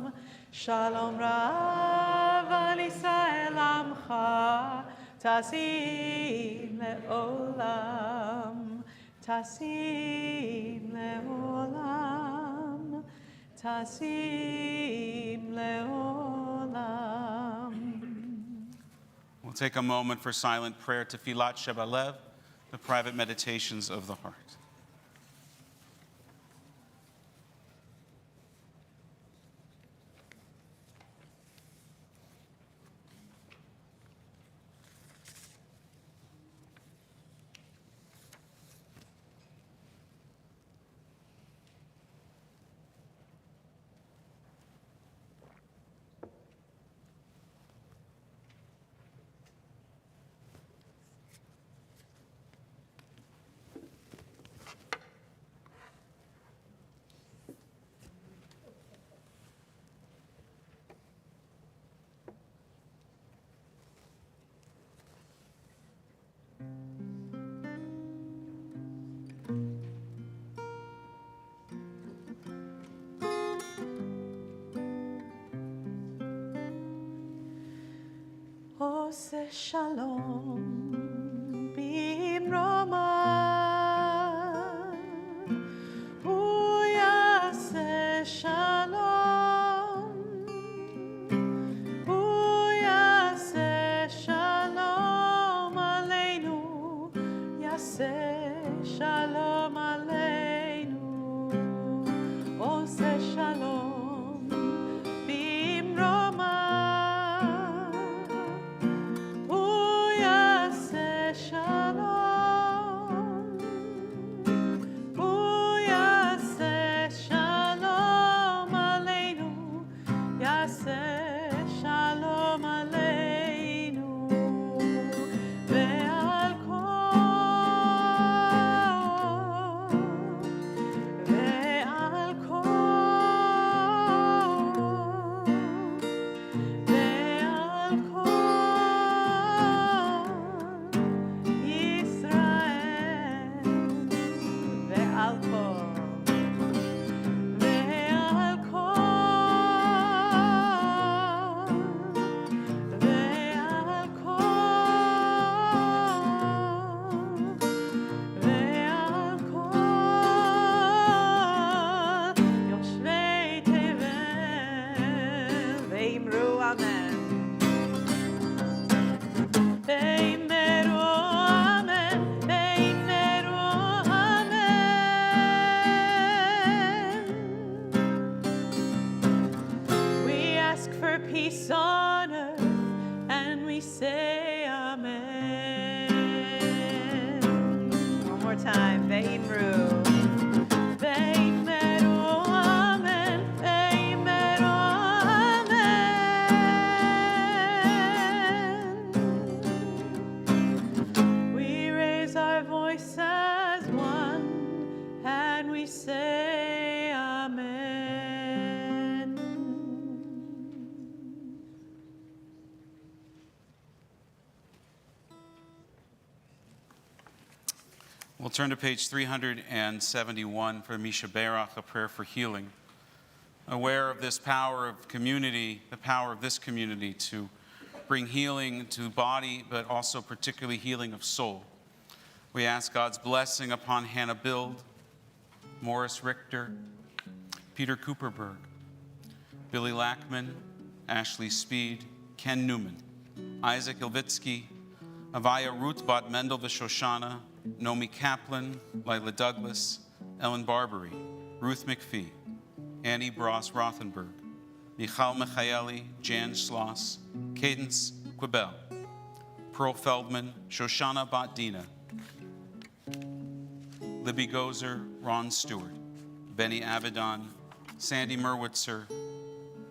Shalom Rav al Yisrael Amcha Tasim le'olam Tasim le'olam Tasim le'olam. We'll take a moment for silent prayer, Tefillat Shebalev, the private meditations of the heart. Ose shalom bimroma Hu yaseh shalom Hu yaseh shalom aleinu Yaseh shalom aleinu Ose shalom bimroma Peace on earth, and we say amen. One more time, Ve'imru. Ve'imru, amen. Ve'imru, amen. We raise our voice as one, and we say amen. We'll turn to page 371 for Misha Berach, a prayer for healing. Aware of this power of community, the power of this community to bring healing to body, but also particularly healing of soul. We ask God's blessing upon Hannah Bild, Morris Richter, Peter Cooperberg, Billy Lackman, Ashley Speed, Ken Newman, Isaac Ilvitsky, Avaya Ruth Bat Mendel Vishoshana, Nomi Kaplan, Lila Douglas, Ellen Barbary, Ruth McPhee, Annie Bross Rothenberg, Michal Michaeli, Jan Schloss, Cadence Quibel, Pearl Feldman, Shoshana Bat Dina, Libby Gozer, Ron Stewart, Benny Avedon, Sandy Merwitzer,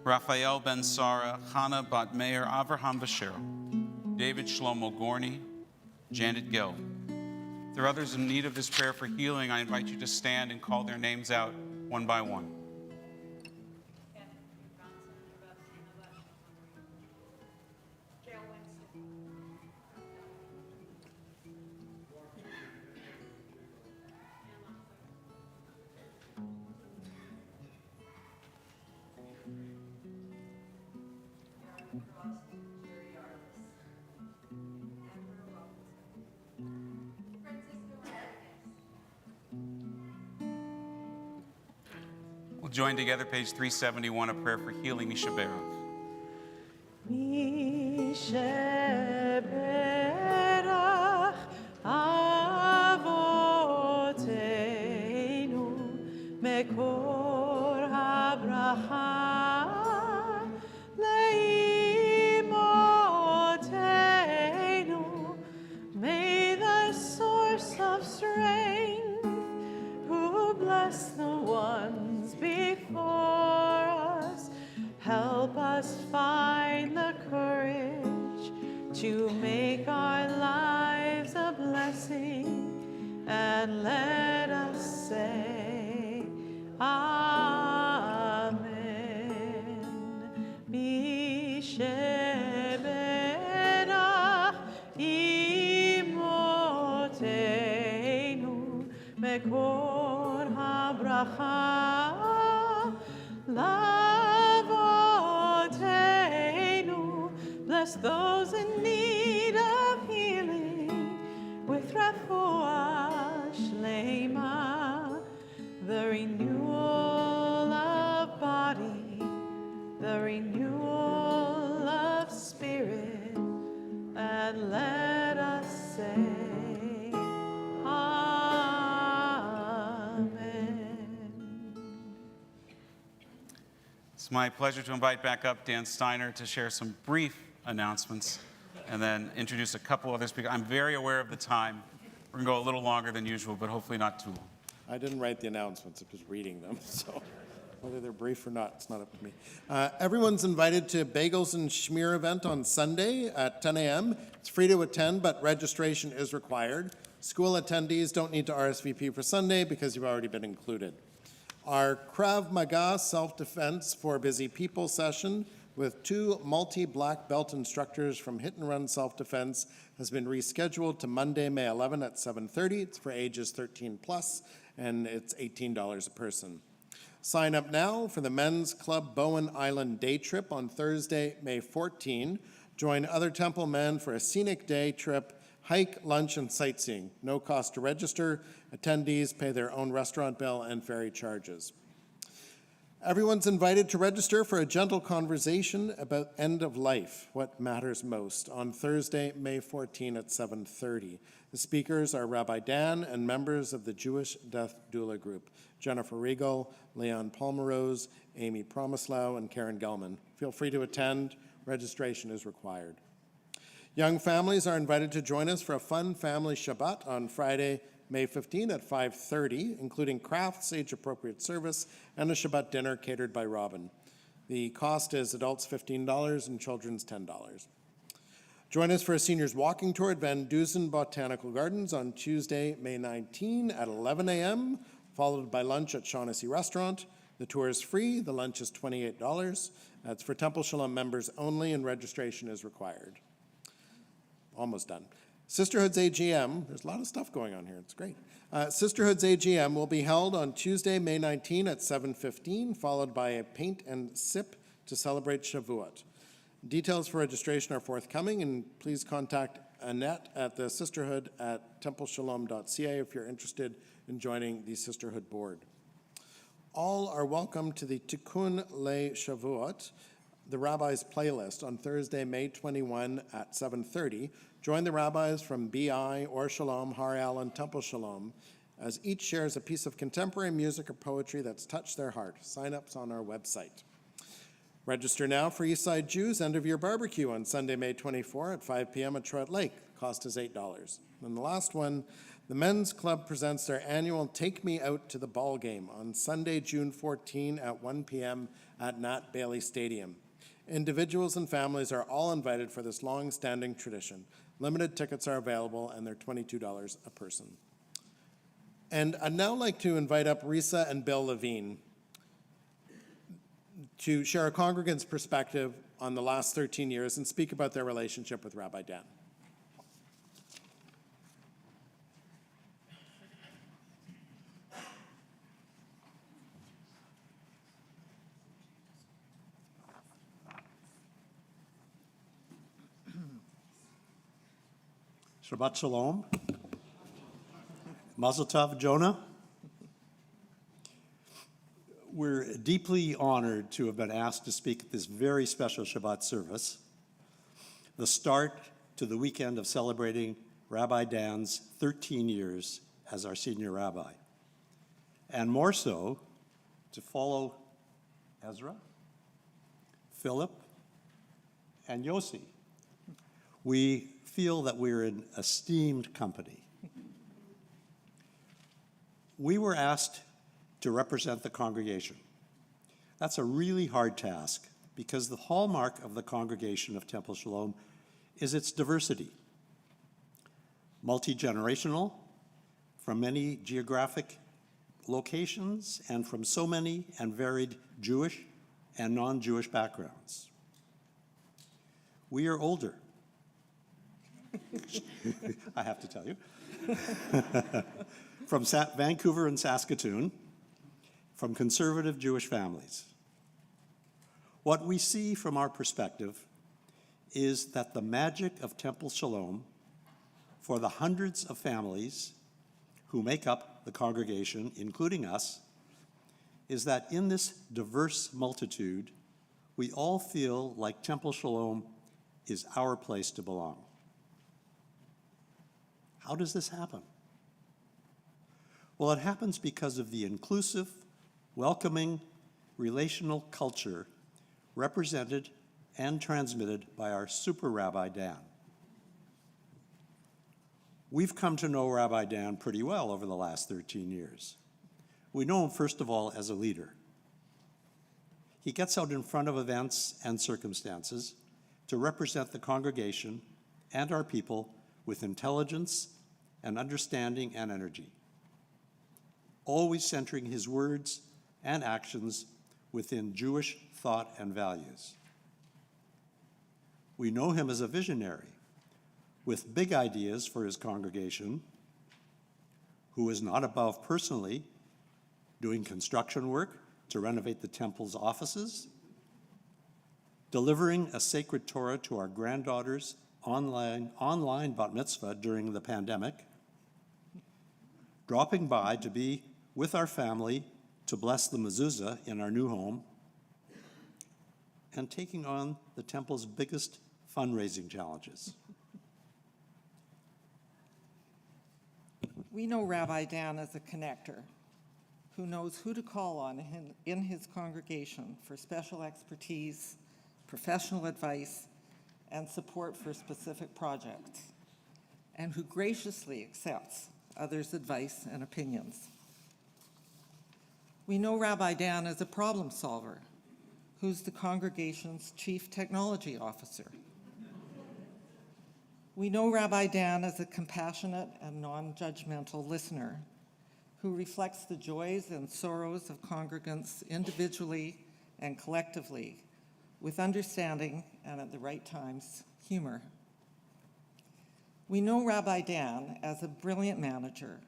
Raphael Ben Sara, Hannah Bat Meir, Avraham Vashero, David Shlomo Gorney, Janet Gill. If there are others in need of this prayer for healing, I invite you to stand and call their names out one by one. We'll join together, page 371, a prayer for healing, Misha Baruch. Misheberach Avotenu Mekor HaBracha Leimotenu. May the source of strength, who bless the ones before us, help us find the courage to make our lives a blessing, and let us say, Amen. Misheberach imotenu mekor habracha lavotenu. Bless those in need of healing with refuah shlema, the renewal of body, the renewal of spirit, and let us say, It's my pleasure to invite back up Dan Steiner to share some brief announcements and then introduce a couple other speakers. I'm very aware of the time. We're going to go a little longer than usual, but hopefully not too long. I didn't write the announcements, I was reading them, so whether they're brief or not, it's not up to me. Everyone's invited to Bagels and Schmear event on Sunday at 10 a.m. It's free to attend, but registration is required. School attendees don't need to RSVP for Sunday because you've already been included. Our Krav Maga self-defense for busy people session with 2 multi-black belt instructors from Hit and Run Self-Defense has been rescheduled to Monday, May 11 at 7:30. It's for ages 13 plus, and it's $18 a person. Sign up now for the Men's Club Bowen Island day trip on Thursday, May 14. Join other Temple men for a scenic day trip, hike, lunch, and sightseeing. No cost to register. Attendees pay their own restaurant bill and ferry charges. Everyone's invited to register for a gentle conversation about end of life, what matters most, on Thursday, May 14 at 7:30. The speakers are Rabbi Dan and members of the Jewish Death Doula Group, Jennifer Regal, Leon Palmerose, Amy Promislau, and Karen Gelman. Feel free to attend. Registration is required. Young families are invited to join us for a fun family Shabbat on Friday, May 15 at 5:30, including crafts, age-appropriate service, and a Shabbat dinner catered by Robin. The cost is adults $15 and children's $10. Join us for a seniors walking tour at Van Dusen Botanical Gardens on Tuesday, May 19 at 11 a.m., followed by lunch at Shaughnessy Restaurant. The tour is free. The lunch is $28. That's for Temple Shalom members only, and registration is required. Almost done. Sisterhood's AGM, there's a lot of stuff going on here, it's great. Sisterhood's AGM will be held on Tuesday, May 19 at 7:15, followed by a paint and sip to celebrate Shavuot. Details for registration are forthcoming, and please contact Annette at the Sisterhood at templeshalom.ca if you're interested in joining the Sisterhood board. All are welcome to the Tikkun Le Shavuot, the Rabbi's playlist, on Thursday, May 21 at 7:30. Join the rabbis from BI, Or Shalom, Har El, and Temple Shalom, as each shares a piece of contemporary music or poetry that's touched their heart. Sign-ups on our website. Register now for Eastside Jews end-of-year barbecue on Sunday, May 24 at 5 p.m. at Trout Lake. Cost is $8. And the last one, the Men's Club presents their annual Take Me Out to the Ball Game on Sunday, June 14 at 1 p.m. at Nat Bailey Stadium. Individuals and families are all invited for this long-standing tradition. Limited tickets are available, and they're $22 a person. And I'd now like to invite up Risa and Bill Levine to share a congregant's perspective on the last 13 years and speak about their relationship with Rabbi Dan. Shabbat Shalom. Mazel Tov, Jonah. We're deeply honored to have been asked to speak at this very special Shabbat service, the start to the weekend of celebrating Rabbi Dan's 13 years as our senior rabbi, and more so, to follow Ezra, Philip, and Yossi. We feel that we're in esteemed company. We were asked to represent the congregation. That's a really hard task because the hallmark of the congregation of Temple Shalom is its diversity. Multi-generational, from many geographic locations and from so many and varied Jewish and non-Jewish backgrounds. We are older. I have to tell you. From Vancouver and Saskatoon, from conservative Jewish families. What we see from our perspective is that the magic of Temple Shalom for the hundreds of families who make up the congregation, including us, is that in this diverse multitude, we all feel like Temple Shalom is our place to belong. How does this happen? Well, it happens because of the inclusive, welcoming, relational culture represented and transmitted by our super Rabbi Dan. We've come to know Rabbi Dan pretty well over the last 13 years. We know him, first of all, as a leader. He gets out in front of events and circumstances to represent the congregation and our people with intelligence and understanding and energy, always centering his words and actions within Jewish thought and values. We know him as a visionary with big ideas for his congregation, who is not above personally doing construction work to renovate the temple's offices, delivering a sacred Torah to our granddaughter's online bat mitzvah during the pandemic, dropping by to be with our family to bless the mezuzah in our new home, and taking on the temple's biggest fundraising challenges. We know Rabbi Dan as a connector who knows who to call on in his congregation for special expertise, professional advice, and support for specific projects, and who graciously accepts others' advice and opinions. We know Rabbi Dan as a problem solver, who's the congregation's chief technology officer. We know Rabbi Dan as a compassionate and non-judgmental listener, who reflects the joys and sorrows of congregants individually and collectively, with understanding and, at the right times, humor. We know Rabbi Dan as a brilliant manager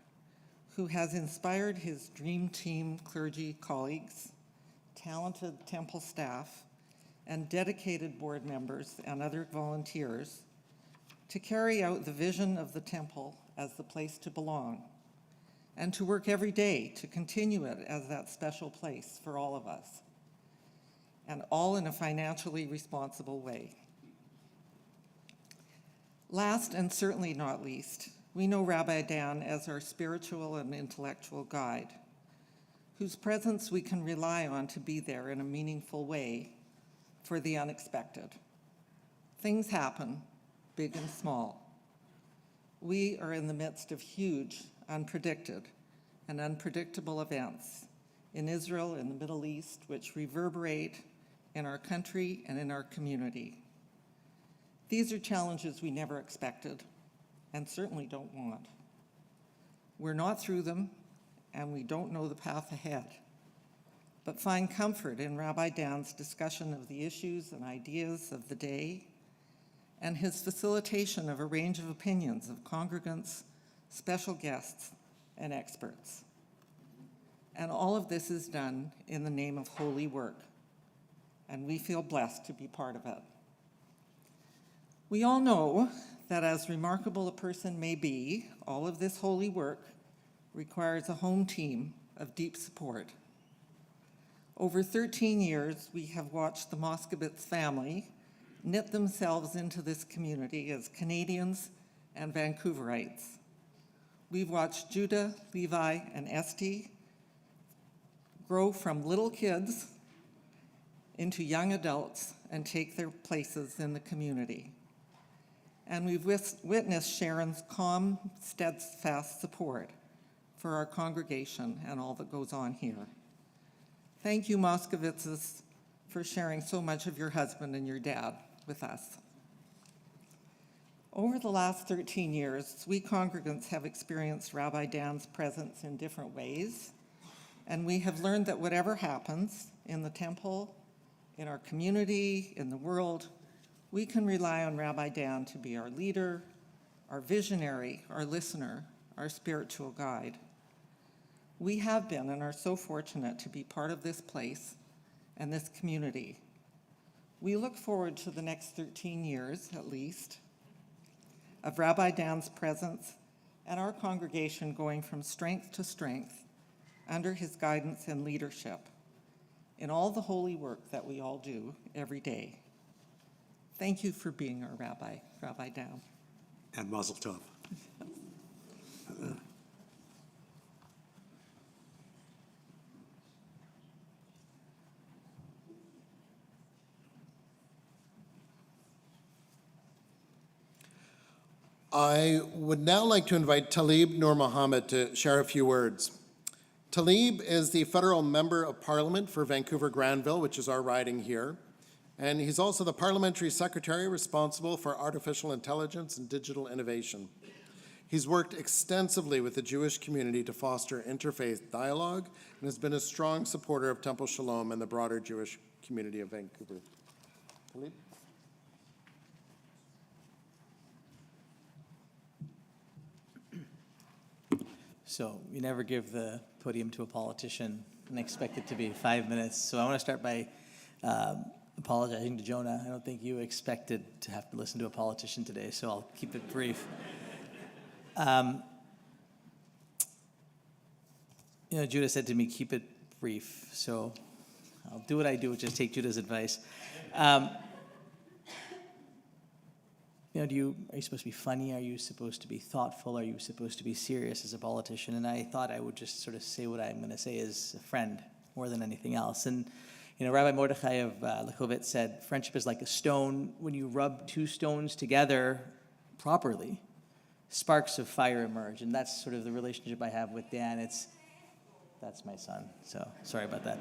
who has inspired his dream team clergy colleagues, talented temple staff, and dedicated board members and other volunteers to carry out the vision of the temple as the place to belong, and to work every day to continue it as that special place for all of us, and all in a financially responsible way. Last and certainly not least, we know Rabbi Dan as our spiritual and intellectual guide, whose presence we can rely on to be there in a meaningful way for the unexpected. Things happen, big and small. We are in the midst of huge, unpredicted, and unpredictable events in Israel and the Middle East, which reverberate in our country and in our community. These are challenges we never expected and certainly don't want. We're not through them, and we don't know the path ahead, but find comfort in Rabbi Dan's discussion of the issues and ideas of the day and his facilitation of a range of opinions of congregants, special guests, and experts. And all of this is done in the name of holy work, and we feel blessed to be part of it. We all know that as remarkable a person may be, all of this holy work requires a home team of deep support. Over 13 years, we have watched the Moskowitz family knit themselves into this community as Canadians and Vancouverites. We've watched Judah, Levi, and Esty grow from little kids into young adults and take their places in the community. And we've witnessed Sharon's calm, steadfast support for our congregation and all that goes on here. Thank you, Moskowitzes, for sharing so much of your husband and your dad with us. Over the last 13 years, we congregants have experienced Rabbi Dan's presence in different ways, and we have learned that whatever happens in the temple, in our community, in the world, we can rely on Rabbi Dan to be our leader, our visionary, our listener, our spiritual guide. We have been and are so fortunate to be part of this place and this community. We look forward to the next 13 years, at least, of Rabbi Dan's presence and our congregation going from strength to strength under his guidance and leadership in all the holy work that we all do every day. Thank you for being our rabbi, Rabbi Dan. And Mazel Tov. I would now like to invite Talib Nur Mohammed to share a few words. Talib is the federal member of parliament for Vancouver-Granville, which is our riding here. And he's also the parliamentary secretary responsible for artificial intelligence and digital innovation. He's worked extensively with the Jewish community to foster interfaith dialogue and has been a strong supporter of Temple Sholom and the broader Jewish community of Vancouver. Talib? So you never give the podium to a politician and expect it to be 5 minutes. So I want to start by apologizing to Jonah. I don't think you expected to have to listen to a politician today, so I'll keep it brief. Judah said to me, keep it brief. So I'll do what I do, which is take Judah's advice. Are you supposed to be funny? Are you supposed to be thoughtful? Are you supposed to be serious as a politician? And I thought I would just sort of say what I'm going to say as a friend more than anything else. And, Rabbi Mordechai of Lechovitz said, friendship is like a stone. When you rub two stones together properly, sparks of fire emerge. And that's sort of the relationship I have with Dan. That's my son, so sorry about that.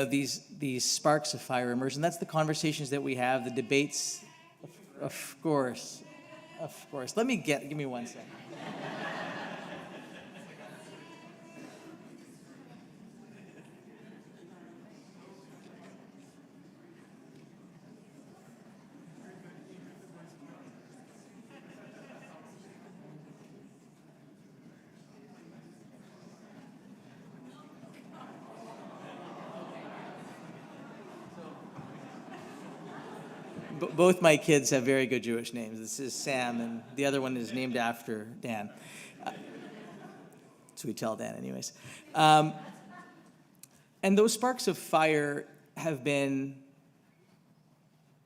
These sparks of fire emerge. And that's the conversations that we have, the debates. Of course. Give me 1 second. both my kids have very good Jewish names. This is Sam, and the other one is named after Dan. So we tell Dan anyways. And those sparks of fire have been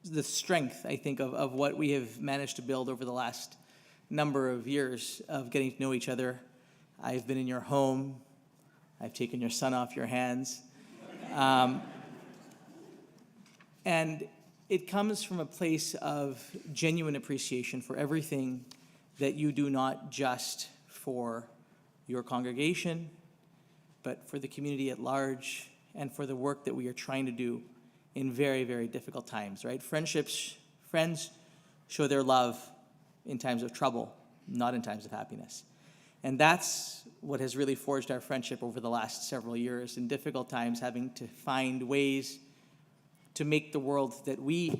the strength, I think, of what we have managed to build over the last number of years of getting to know each other. I've been in your home. I've taken your son off your hands. And it comes from a place of genuine appreciation for everything that you do, not just for your congregation, but for the community at large and for the work that we are trying to do in very, very difficult times, right? Friends show their love in times of trouble, not in times of happiness. And that's what has really forged our friendship over the last several years, in difficult times, having to find ways to make the world that we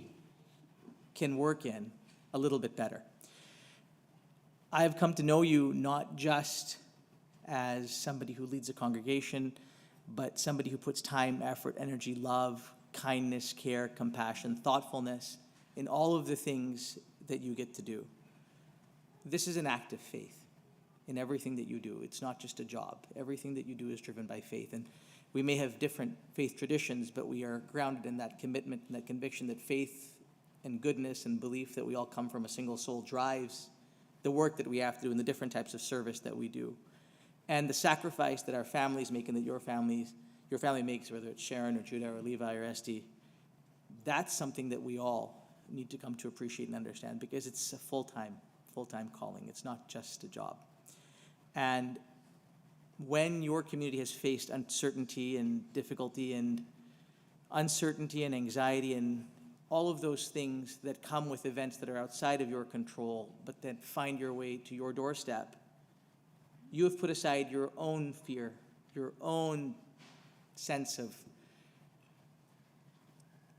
can work in a little bit better. I have come to know you not just as somebody who leads a congregation, but somebody who puts time, effort, energy, love, kindness, care, compassion, thoughtfulness in all of the things that you get to do. This is an act of faith in everything that you do. It's not just a job. Everything that you do is driven by faith. And we may have different faith traditions, but we are grounded in that commitment and that conviction that faith and goodness and belief that we all come from a single soul drives the work that we have to do and the different types of service that we do. And the sacrifice that our families make and that your family makes, whether it's Sharon or Judah or Levi or Esty, that's something that we all need to come to appreciate and understand, because it's a full-time calling. It's not just a job. And when your community has faced uncertainty and difficulty and uncertainty and anxiety and all of those things that come with events that are outside of your control, but that find your way to your doorstep, you have put aside your own fear, your own sense of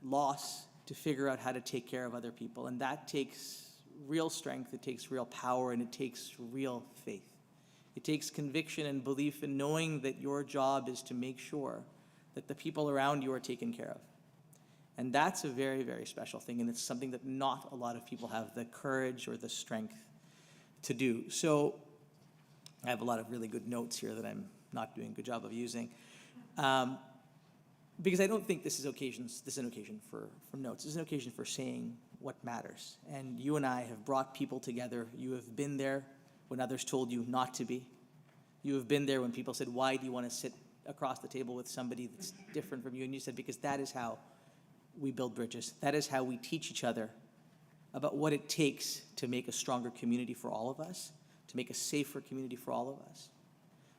loss to figure out how to take care of other people. And that takes real strength, it takes real power, and it takes real faith. It takes conviction and belief in knowing that your job is to make sure that the people around you are taken care of. And that's a very, very special thing, and it's something that not a lot of people have the courage or the strength to do. So I have a lot of really good notes here that I'm not doing a good job of using. Because I don't think this is an occasion for notes. This is an occasion for saying what matters. And you and I have brought people together. You have been there when others told you not to be. You have been there when people said, why do you want to sit across the table with somebody that's different from you? And you said, because that is how we build bridges. That is how we teach each other about what it takes to make a stronger community for all of us, to make a safer community for all of us,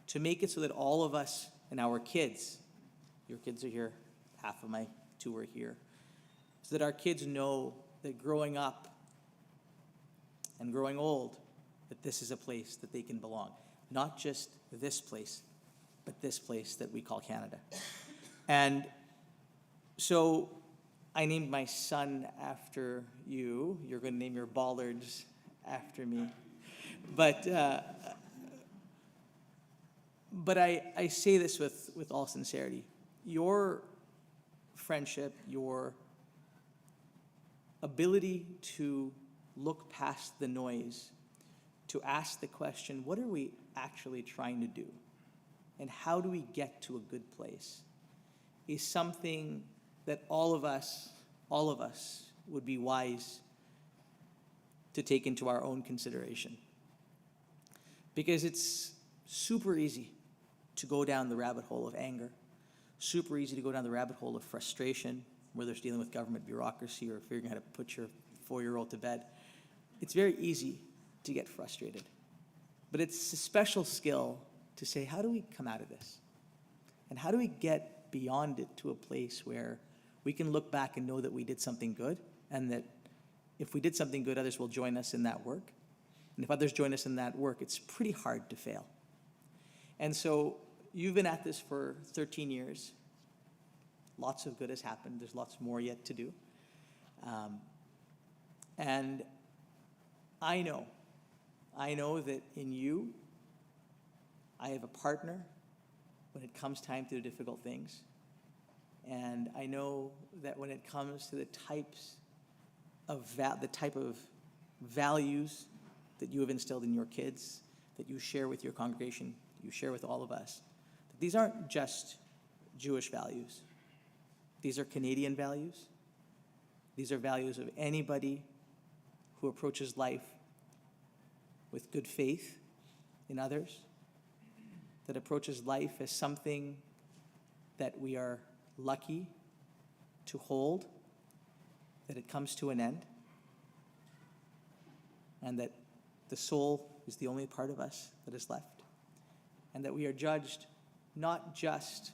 to make it so that all of us and our kids, your kids are here, half of my two are here, so that our kids know that growing up and growing old, that this is a place that they can belong. Not just this place, but this place that we call Canada. And so I named my son after you. You're going to name your bollards after me. But I say this with all sincerity. Your friendship, your ability to look past the noise, to ask the question, what are we actually trying to do? And how do we get to a good place? Is something that all of us would be wise to take into our own consideration. Because it's super easy to go down the rabbit hole of anger, super easy to go down the rabbit hole of frustration, whether it's dealing with government bureaucracy or figuring out how to put your 4-year-old to bed. It's very easy to get frustrated. But it's a special skill to say, how do we come out of this? And how do we get beyond it to a place where we can look back and know that we did something good, and that if we did something good, others will join us in that work. And if others join us in that work, it's pretty hard to fail. And so you've been at this for 13 years. Lots of good has happened. There's lots more yet to do. And I know that in you, I have a partner when it comes time to do difficult things. And I know that when it comes to the types the type of values that you have instilled in your kids, that you share with your congregation, you share with all of us. That these aren't just Jewish values. These are Canadian values. These are values of anybody who approaches life with good faith in others, that approaches life as something that we are lucky to hold, that it comes to an end, and that the soul is the only part of us that is left, and that we are judged not just,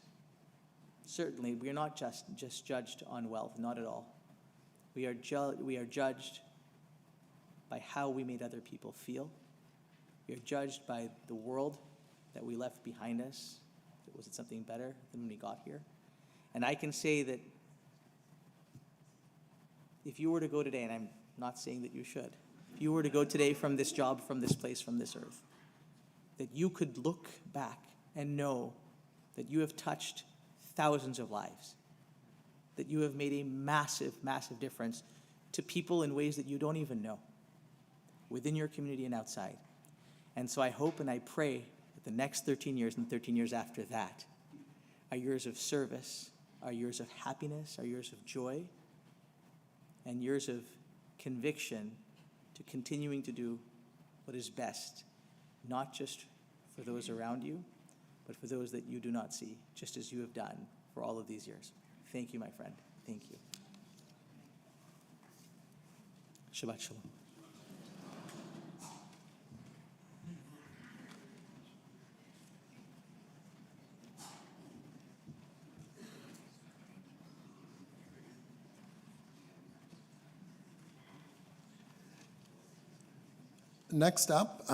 certainly, we are not just judged on wealth, not at all. We are judged by how we made other people feel. We are judged by the world that we left behind us. Was it something better than when we got here? And I can say that if you were to go today, and I'm not saying that you should, if you were to go today from this job, from this place, from this earth, that you could look back and know that you have touched thousands of lives, that you have made a massive, massive difference to people in ways that you don't even know, within your community and outside. And so I hope and I pray that the next 13 years and 13 years after that are years of service, are years of happiness, are years of joy, and years of conviction to continuing to do what is best, not just for those around you, but for those that you do not see, just as you have done for all of these years. Thank you, my friend. Thank you. Shabbat Shalom. Next up,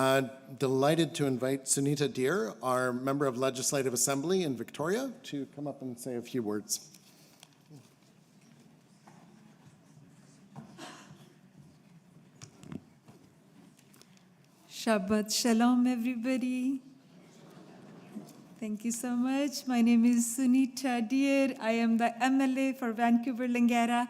delighted to invite Sunita Deer, our member of Legislative Assembly in Victoria, to come up and say a few words. Shabbat Shalom, everybody. Thank you so much. My name is Sunita Deer. I am the MLA for Vancouver Langara,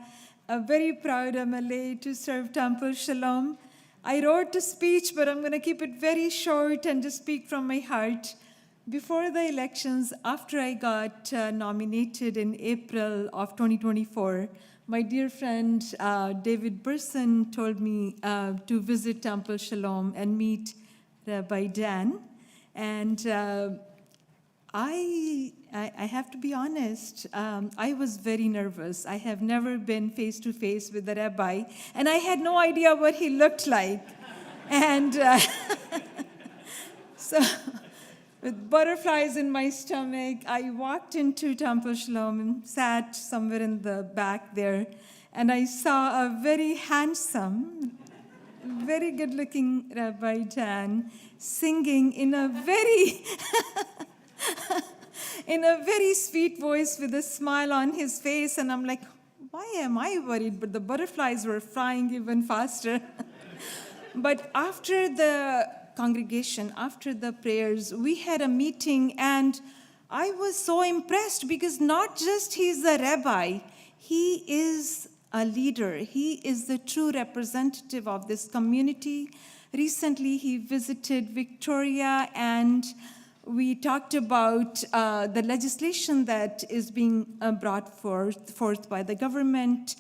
a very proud MLA to serve Temple Shalom. I wrote a speech, but I'm going to keep it very short and just speak from my heart. Before the elections, after I got nominated in April of 2024, my dear friend David Burson told me to visit Temple Shalom and meet Rabbi Dan. And I have to be honest, I was very nervous. I have never been face-to-face with the rabbi, and I had no idea what he looked like. And so with butterflies in my stomach, I walked into Temple Shalom and sat somewhere in the back there, and I saw a very handsome, very good-looking Rabbi Dan singing in a very in a very sweet voice with a smile on his face. And I'm like, why am I worried? But the butterflies were flying even faster. But after the congregation, after the prayers, we had a meeting, and I was so impressed because not just he's a rabbi, he is a leader. He is the true representative of this community. Recently, he visited Victoria, and we talked about the legislation that is being brought forth by the government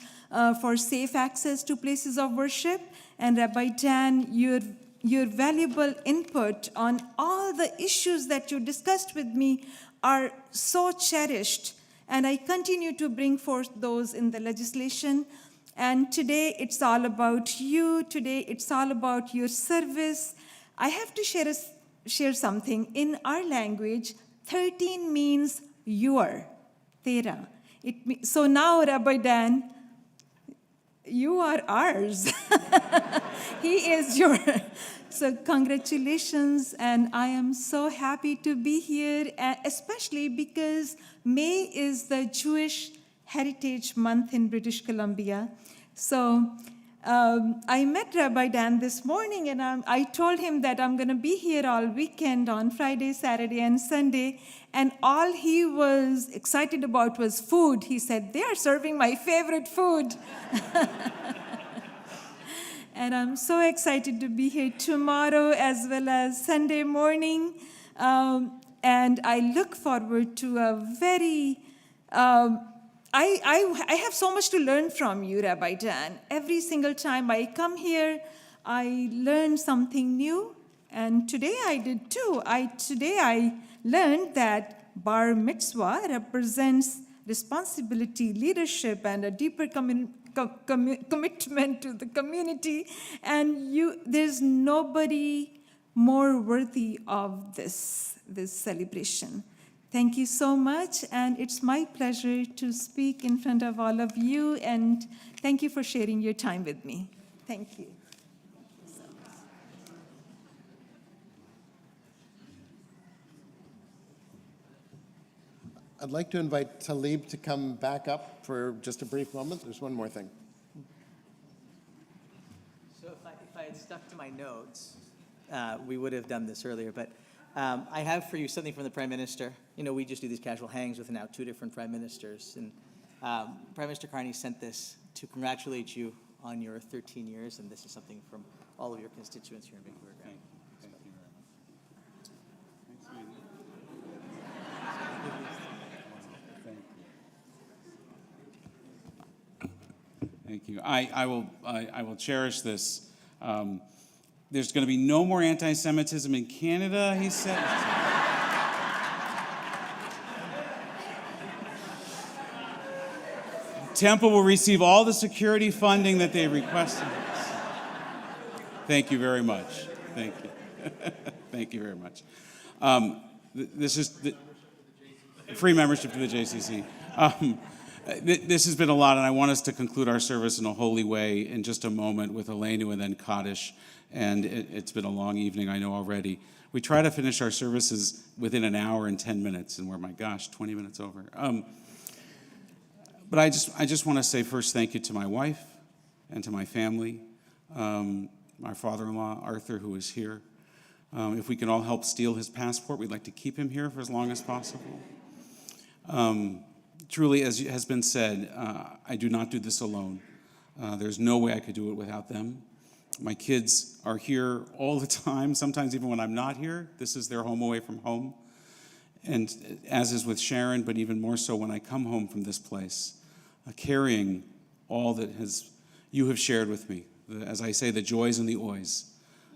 for safe access to places of worship. And Rabbi Dan, your valuable input on all the issues that you discussed with me are so cherished. And I continue to bring forth those in the legislation. And today it's all about you. Today it's all about your service. I have to share something. In our language, 13 means your, tera. So now, Rabbi Dan, you are ours. He is your. So congratulations, and I am so happy to be here, especially because May is the Jewish Heritage Month in British Columbia. So I met Rabbi Dan this morning, and I told him that I'm going to be here all weekend on Friday, Saturday, and Sunday. And all he was excited about was food. He said, they are serving my favorite food. And I'm so excited to be here tomorrow as well as Sunday morning. And I look forward to a very, I have so much to learn from you, Rabbi Dan. Every single time I come here, I learn something new. And today I did too. Today I learned that bar mitzvah represents responsibility, leadership, and a deeper commitment to the community. And there's nobody more worthy of this celebration. Thank you so much, and it's my pleasure to speak in front of all of you, and thank you for sharing your time with me. Thank you. I'd like to invite Talib to come back up for just a brief moment. There's one more thing. So if I had stuck to my notes, we would have done this earlier, but I have for you something from the Prime Minister. You know, we just do these casual hangs with now 2 different Prime Ministers, and Prime Minister Carney sent this to congratulate you on your 13 years, and this is something from all of your constituents here in Vancouver. Thank you very much. Thank you. I will cherish this. There's going to be no more anti-Semitism in Canada, he said. Temple will receive all the security funding that they requested. Thank you very much. Thank you. Thank you very much. This is the free membership to the JCC. This has been a lot, and I want us to conclude our service in a holy way in just a moment with Elenu and then Kaddish. And it's been a long evening, I know already. We try to finish our services within an hour and 10 minutes, and we're, my gosh, 20 minutes over. But I just want to say first thank you to my wife and to my family, my father-in-law, Arthur, who is here. If we can all help steal his passport, we'd like to keep him here for as long as possible. Truly, as has been said, I do not do this alone. There's no way I could do it without them. My kids are here all the time, sometimes even when I'm not here. This is their home away from home. And as is with Sharon, but even more so when I come home from this place, carrying all that you have shared with me. As I say, the joys and the oys.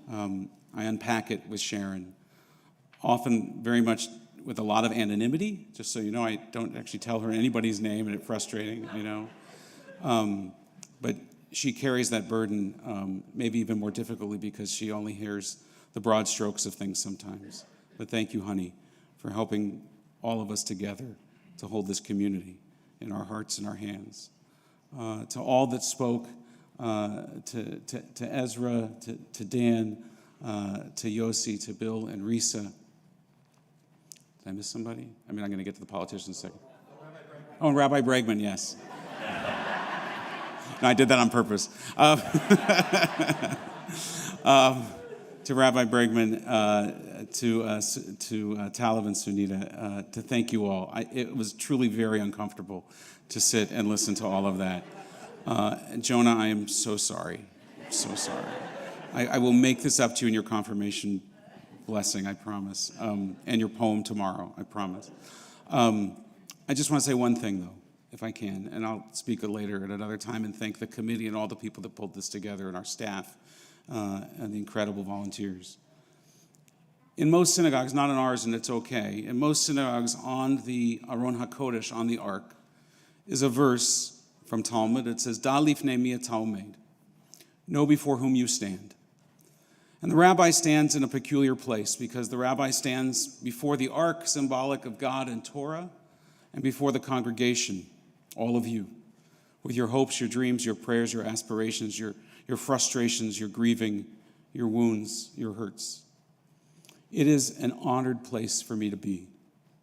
I unpack it with Sharon, often very much with a lot of anonymity, just so you know, I don't actually tell her anybody's name, and it's frustrating, you know. But she carries that burden, maybe even more difficultly because she only hears the broad strokes of things sometimes. But thank you, honey, for helping all of us together to hold this community in our hearts and our hands. To all that spoke, to Ezra, to Dan, to Yossi, to Bill and Risa. Did I miss somebody? I mean, I'm going to get to the politicians in a second. Oh, and Rabbi Bregman, yes. No, I did that on purpose. To Rabbi Bregman, to Talib and Sunita, to thank you all. It was truly very uncomfortable to sit and listen to all of that. Jonah, I am so sorry. I'm so sorry. I will make this up to you in your confirmation blessing, I promise, and your poem tomorrow, I promise. I just want to say one thing, though, if I can, and I'll speak later at another time and thank the committee and all the people that pulled this together and our staff and the incredible volunteers. In most synagogues, not in ours, and it's okay, in most synagogues on the Aron HaKodesh, on the Ark, is a verse from Talmud. It says, Da lifnei mi ata omed, know before whom you stand. And the rabbi stands in a peculiar place because the rabbi stands before the Ark, symbolic of God and Torah, and before the congregation, all of you, with your hopes, your dreams, your prayers, your aspirations, your frustrations, your grieving, your wounds, your hurts. It is an honored place for me to be.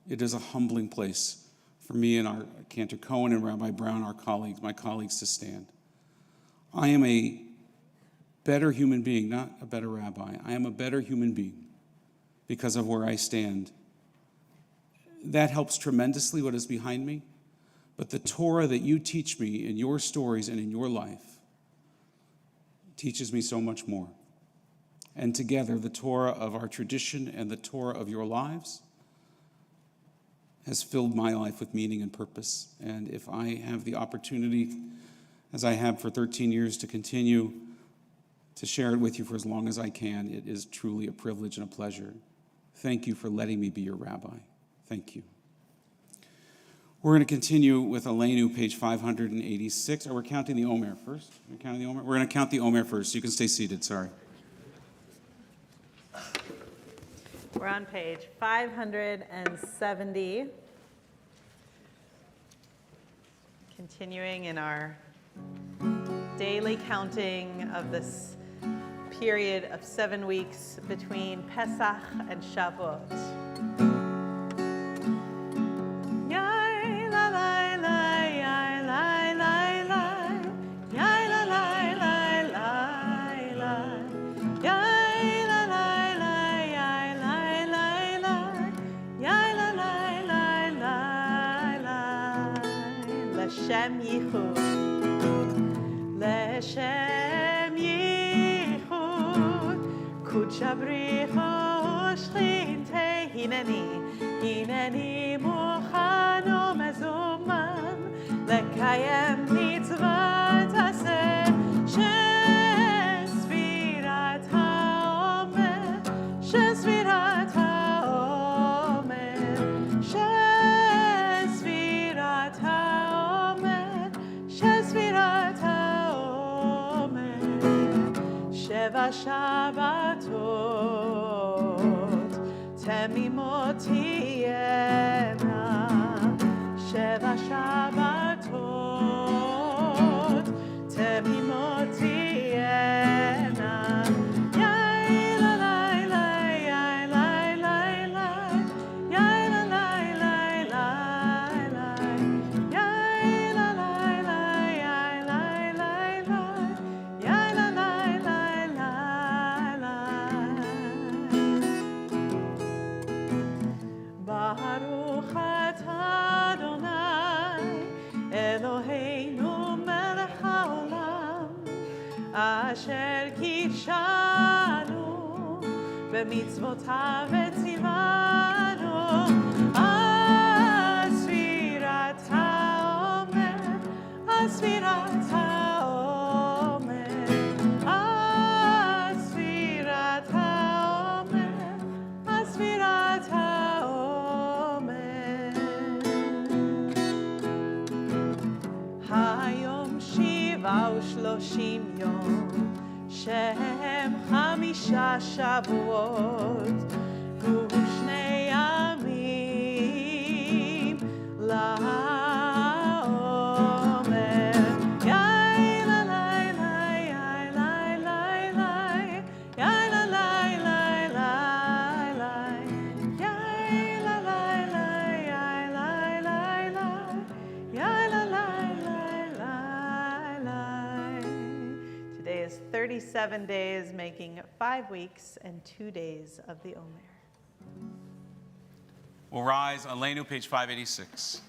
It is a humbling place for me and our Cantor Cohen and Rabbi Brown, my colleagues, to stand. I am a better human being, not a better rabbi. I am a better human being because of where I stand. That helps tremendously what is behind me. But the Torah that you teach me in your stories and in your life teaches me so much more. And together, the Torah of our tradition and the Torah of your lives has filled my life with meaning and purpose. And if I have the opportunity, as I have for 13 years, to continue to share it with you for as long as I can, it is truly a privilege and a pleasure. Thank you for letting me be your rabbi. Thank you. We're going to continue with Aleinu, page 586. We're counting the Omer first. We're going to count the Omer first. You can stay seated, sorry. We're on page 570. Continuing in our daily counting of this period of 7 weeks between Pesach and Shavuot. L'Shem Yichud, L'Shem Yichud, Kudsha Bricha Ushchintei, Hineni Muchan Umezuman, Lekayem Mitzvot Aseh, Shesvirat HaOmer, Shesvirat HaOmer, Shesvirat HaOmer, Shesvirat HaOmer, Sheva Shabbatot, Temimot Tiyena, Sheva Shabbatot, Temimot Tiyena, Baruch atah Adonai, Eloheinu melech haolam, asher kidshanu, b'mitzvotav v'tzivanu, asfirat haomer, asfirat haomer, asfirat haomer, asfirat haomer. Hayom shiva u'shloshim yom, שהם 5 שבועות ושני ימים לעומר. יאי לה לי לי, יאי לי לי לי, יאי לה לי לי לי לי, יאי לה לי לי, יאי לי לי לי, יאי לה לי לי לי. Today is 37 days, making 5 weeks and 2 days of the Omer. We'll rise, Aleinu, page 586.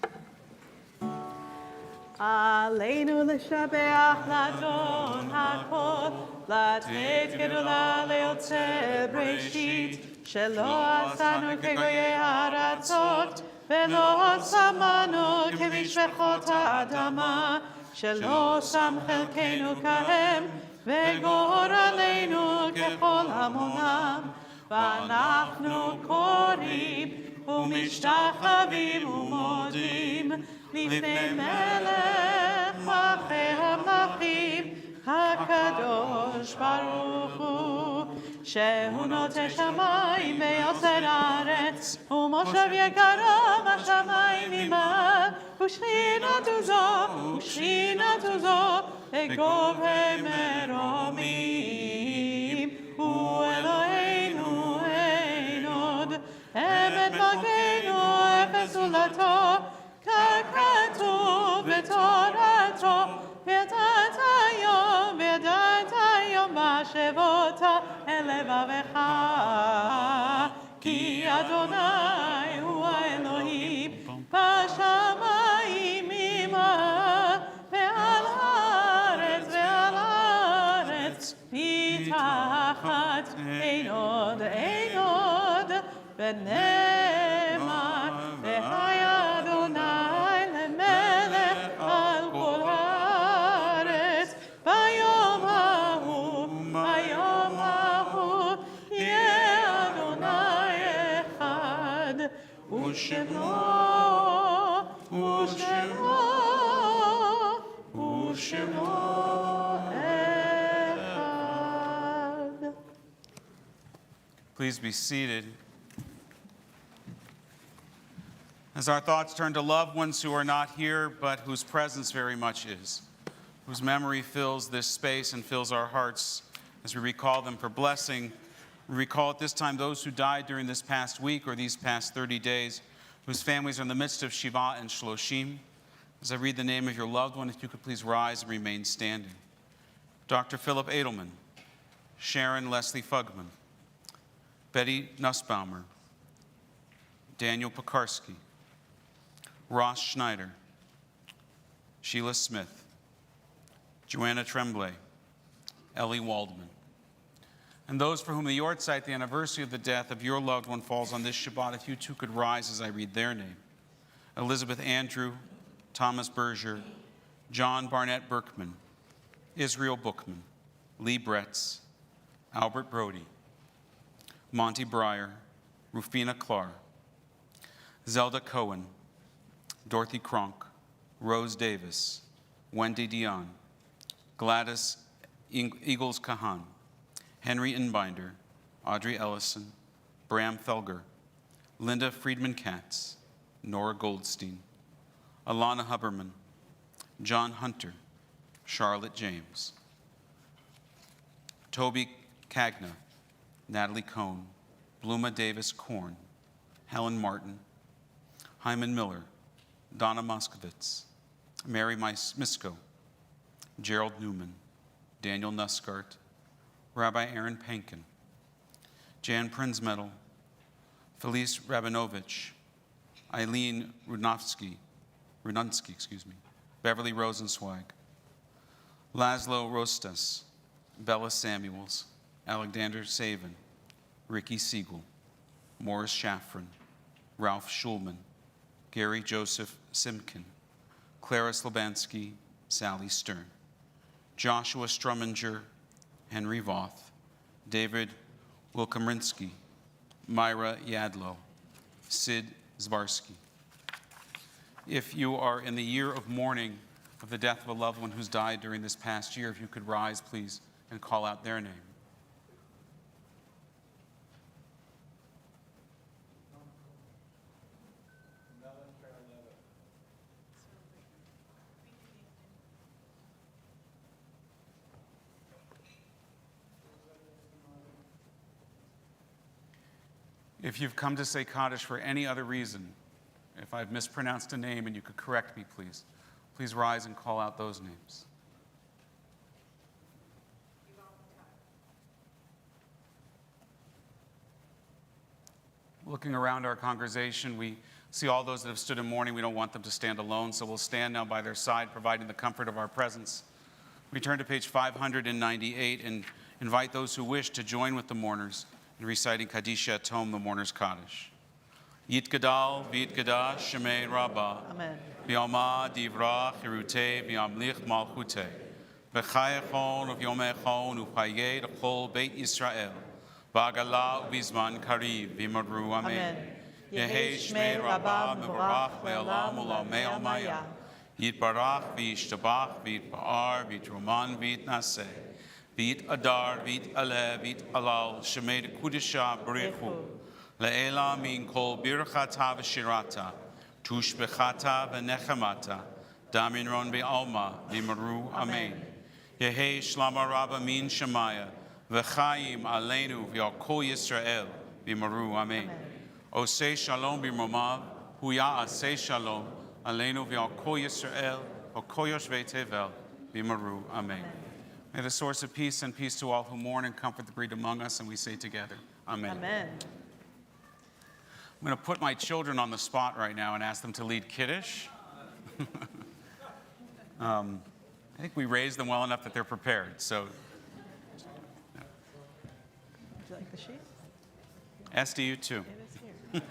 עלינו לשבח לאדון הכל, לתת גדולה ליוצר בראשית, שלא עשנו כגויי הארצות, ולא שמנו כמשפחות האדמה, שלא שם חלקנו כהם, וגורלנו ככל המונם, ואנחנו קוראים ומשתחווים ומודים לפני מלך מלכי המלכים הקדוש ברוך הוא, שהוא נוטה שמיים ויוצר הארץ, ומושב יקרה בשמיים ממעל, ושכינתו זו בגובה מרומים. הוא אלוהינו אין עוד, אמת מגנו אפס זולתו, ככתוב בתורתו, וידעת היום בשבות אל לבבך, כי אדוני הוא האלוהים בשמיים ממעל, ועל הארץ אחת, אין עוד, ונאמר, והי אדוני למלך על כל הארץ, ביום ההוא יהיה אדוני אחד, ושמו אחד. Please be seated. As our thoughts turn to loved ones who are not here, but whose presence very much is, whose memory fills this space and fills our hearts as we recall them for blessing, we recall at this time those who died during this past week or these past 30 days, whose families are in the midst of Shiva and Shloshim. As I read the name of your loved one, if you could please rise and remain standing. Dr. Philip Edelman, Sharon Leslie Fugman, Betty Nussbaumer, Daniel Pekarsky, Ross Schneider, Sheila Smith, Joanna Tremblay, Ellie Waldman. And those for whom the Yortzeit, the anniversary of the death of your loved one, falls on this Shabbat, if you too could rise as I read their name. Elizabeth Andrew, Thomas Berger, John Barnett Berkman, Israel Bookman, Lee Bretz, Albert Brody, Monty Breyer, Rufina Clark, Zelda Cohen, Dorothy Kronk, Rose Davis, Wendy Dion, Gladys Eagles Kahan, Henry Inbinder, Audrey Ellison, Bram Felger, Linda Friedman Katz, Nora Goldstein, Alana Huberman, John Hunter, Charlotte James, Toby Cagna, Natalie Cohn, Bluma Davis Korn, Helen Martin, Hyman Miller, Donna Moskowitz, Mary Misko, Gerald Newman, Daniel Nussgart, Rabbi Aaron Pankin, Jan Prinsmetal, Felice Rabinovich, Eileen Rudansky, Beverly Rosenzweig, Laszlo Rostas, Bella Samuels, Alexander Savin, Ricky Siegel, Morris Shaffron, Ralph Schulman, Gary Joseph Simkin, Clara Slabansky, Sally Stern, Joshua Strumminger, Henry Voth, David Wilkomrinsky, Myra Yadlow, Sid Zbarsky. If you are in the year of mourning of the death of a loved one who's died during this past year, if you could rise, please, and call out their name. If you've come to say Kaddish for any other reason, if I've mispronounced a name and you could correct me, please, please rise and call out those names. Looking around our congregation, we see all those that have stood in mourning. We don't want them to stand alone, so we'll stand now by their side, providing the comfort of our presence. We turn to page 598 and invite those who wish to join with the mourners in reciting Kadisha Tom, the mourner's Kaddish. Yitgadal v'yitgadash shemei Rabbah. Amen. B'yama divrach hirutei v'yamlich malchutei. B'chayechon v'yomechon u'chayei l'chol Beit Yisrael. B'agala u'bizman kariv v'imadru. Amen. Yehi shmei Rabbah mevorach le'olam u'lamei almaya. Yitbarach v'yishtabach v'yitba'ar v'yitroman v'yitnaseh. V'yit adar v'yit aleh v'yit alal shemei kudisha b'richu. Le'ela min kol birchata v'shirata, tushbechata v'nechemata, daminron v'alma v'imru. Amen. Yehi shlama rabba min shemaya, v'chaim aleinu v'al kol Yisrael v'imru. Amen. Osei shalom b'mromav, huya asei shalom, aleinu v'al kol Yisrael, v'al kol yoshvei tevel v'imru. Amen. May the source of peace and peace to all who mourn and comfort the bereaved among us, and we say together, Amen. Amen. I'm going to put my children on the spot right now and ask them to lead Kiddush. I think we raised them well enough that they're prepared. So, she? SDU 2. It is here.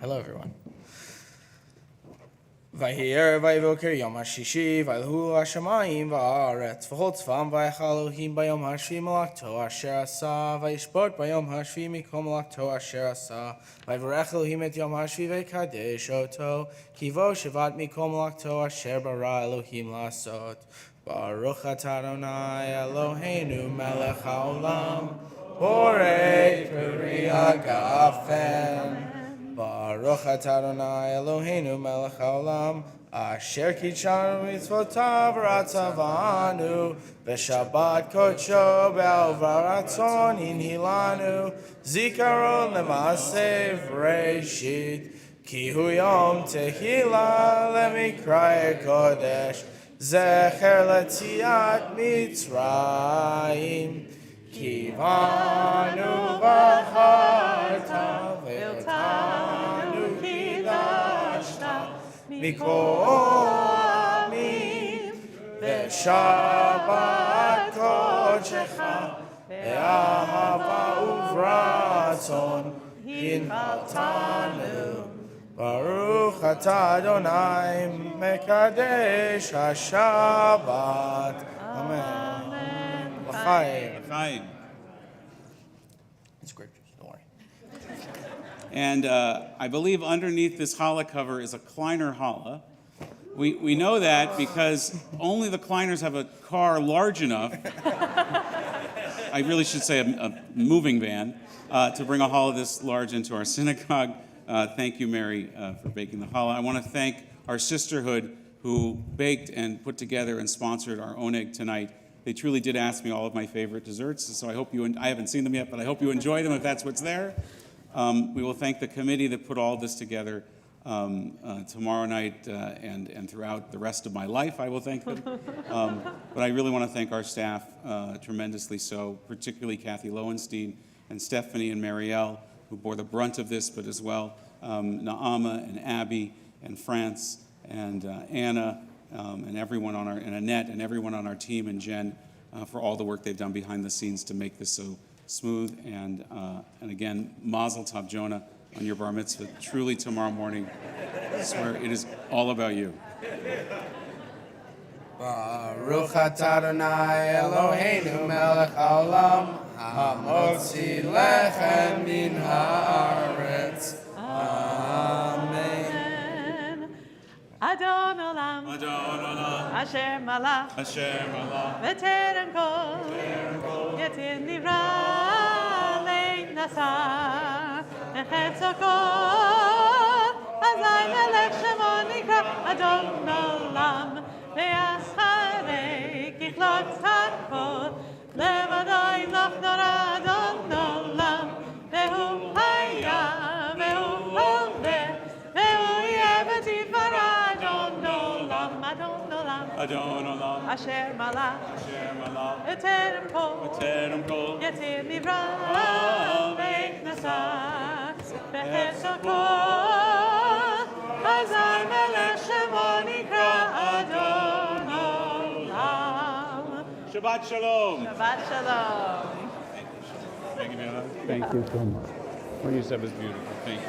Hello, everyone. Vayher vayvoker yom hashishi vayhu hashamayim va'aretz v'chol tzvam vayachal Elohim bayom hashvi malakto asher asa vayishbot bayom hashvi mikom malakto asher asa vayvarech Elohim et yom hashvi vaykadesh oto kivo shavat mikom malakto asher bara Elohim lasot Baruch atah Adonai Eloheinu melech haolam borei peri hagafen Baruch atah Adonai Eloheinu melech haolam asher kitshanu mitzvotav v'ratzavanu b'shabbat kodsho be'alvaratzon inhilanu zikaron l'maaseh v'reishit ki hu yom tehila lemikraya kodesh zecher letziat Mitzrayim kivanu v'charta v'tanu kidashta mikol amim v'shabbat kodshecha ve'ahava uvratzon hinvaltanu Baruch atah Adonai mekadesh hashabbat. Amen. L'chaim. It's scriptures, don't worry. And I believe underneath this challah cover is a Kleiner challah. We know that because only the Kleiners have a car large enough, I really should say a moving van, to bring a challah this large into our synagogue. Thank you, Mary, for baking the challah. I want to thank our sisterhood who baked and put together and sponsored our oneg tonight. They truly did ask me all of my favorite desserts, so I hope I haven't seen them yet, but I hope you enjoy them if that's what's there. We will thank the committee that put all this together tomorrow night and throughout the rest of my life. I will thank them. But I really want to thank our staff tremendously so, particularly Kathy Lowenstein and Stephanie and Marielle, who bore the brunt of this, but as well Naama and Abby and France and Anna and everyone on and Annette and everyone on our team and Jen for all the work they've done behind the scenes to make this so smooth. And again, Mazel Tov Jonah on your bar mitzvah. Truly tomorrow morning, I swear it is all about you. Baruch atah Adonai Eloheinu melech haolam hamotzi lechem min haaretz. Amen. Adon olam, asher malach, v'terem kol, yetin nivra lein nasa, echetzo kol, azay melech shemo nikra Adon olam, ve'ascharei kichlot hakol, levadai loch nora Adon olam, ve'hu haya, ve'hu holeh, ve'hu yeveti farah. Adon olam, asher malach, v'terem kol, yetir nivra lein nasa, v'chetzo kol, azay melech shemo nikra Adon olam. Shabbat Shalom. Shabbat shalom. Thank you, Fiona. Thank you so much. What you said was beautiful. Thank you.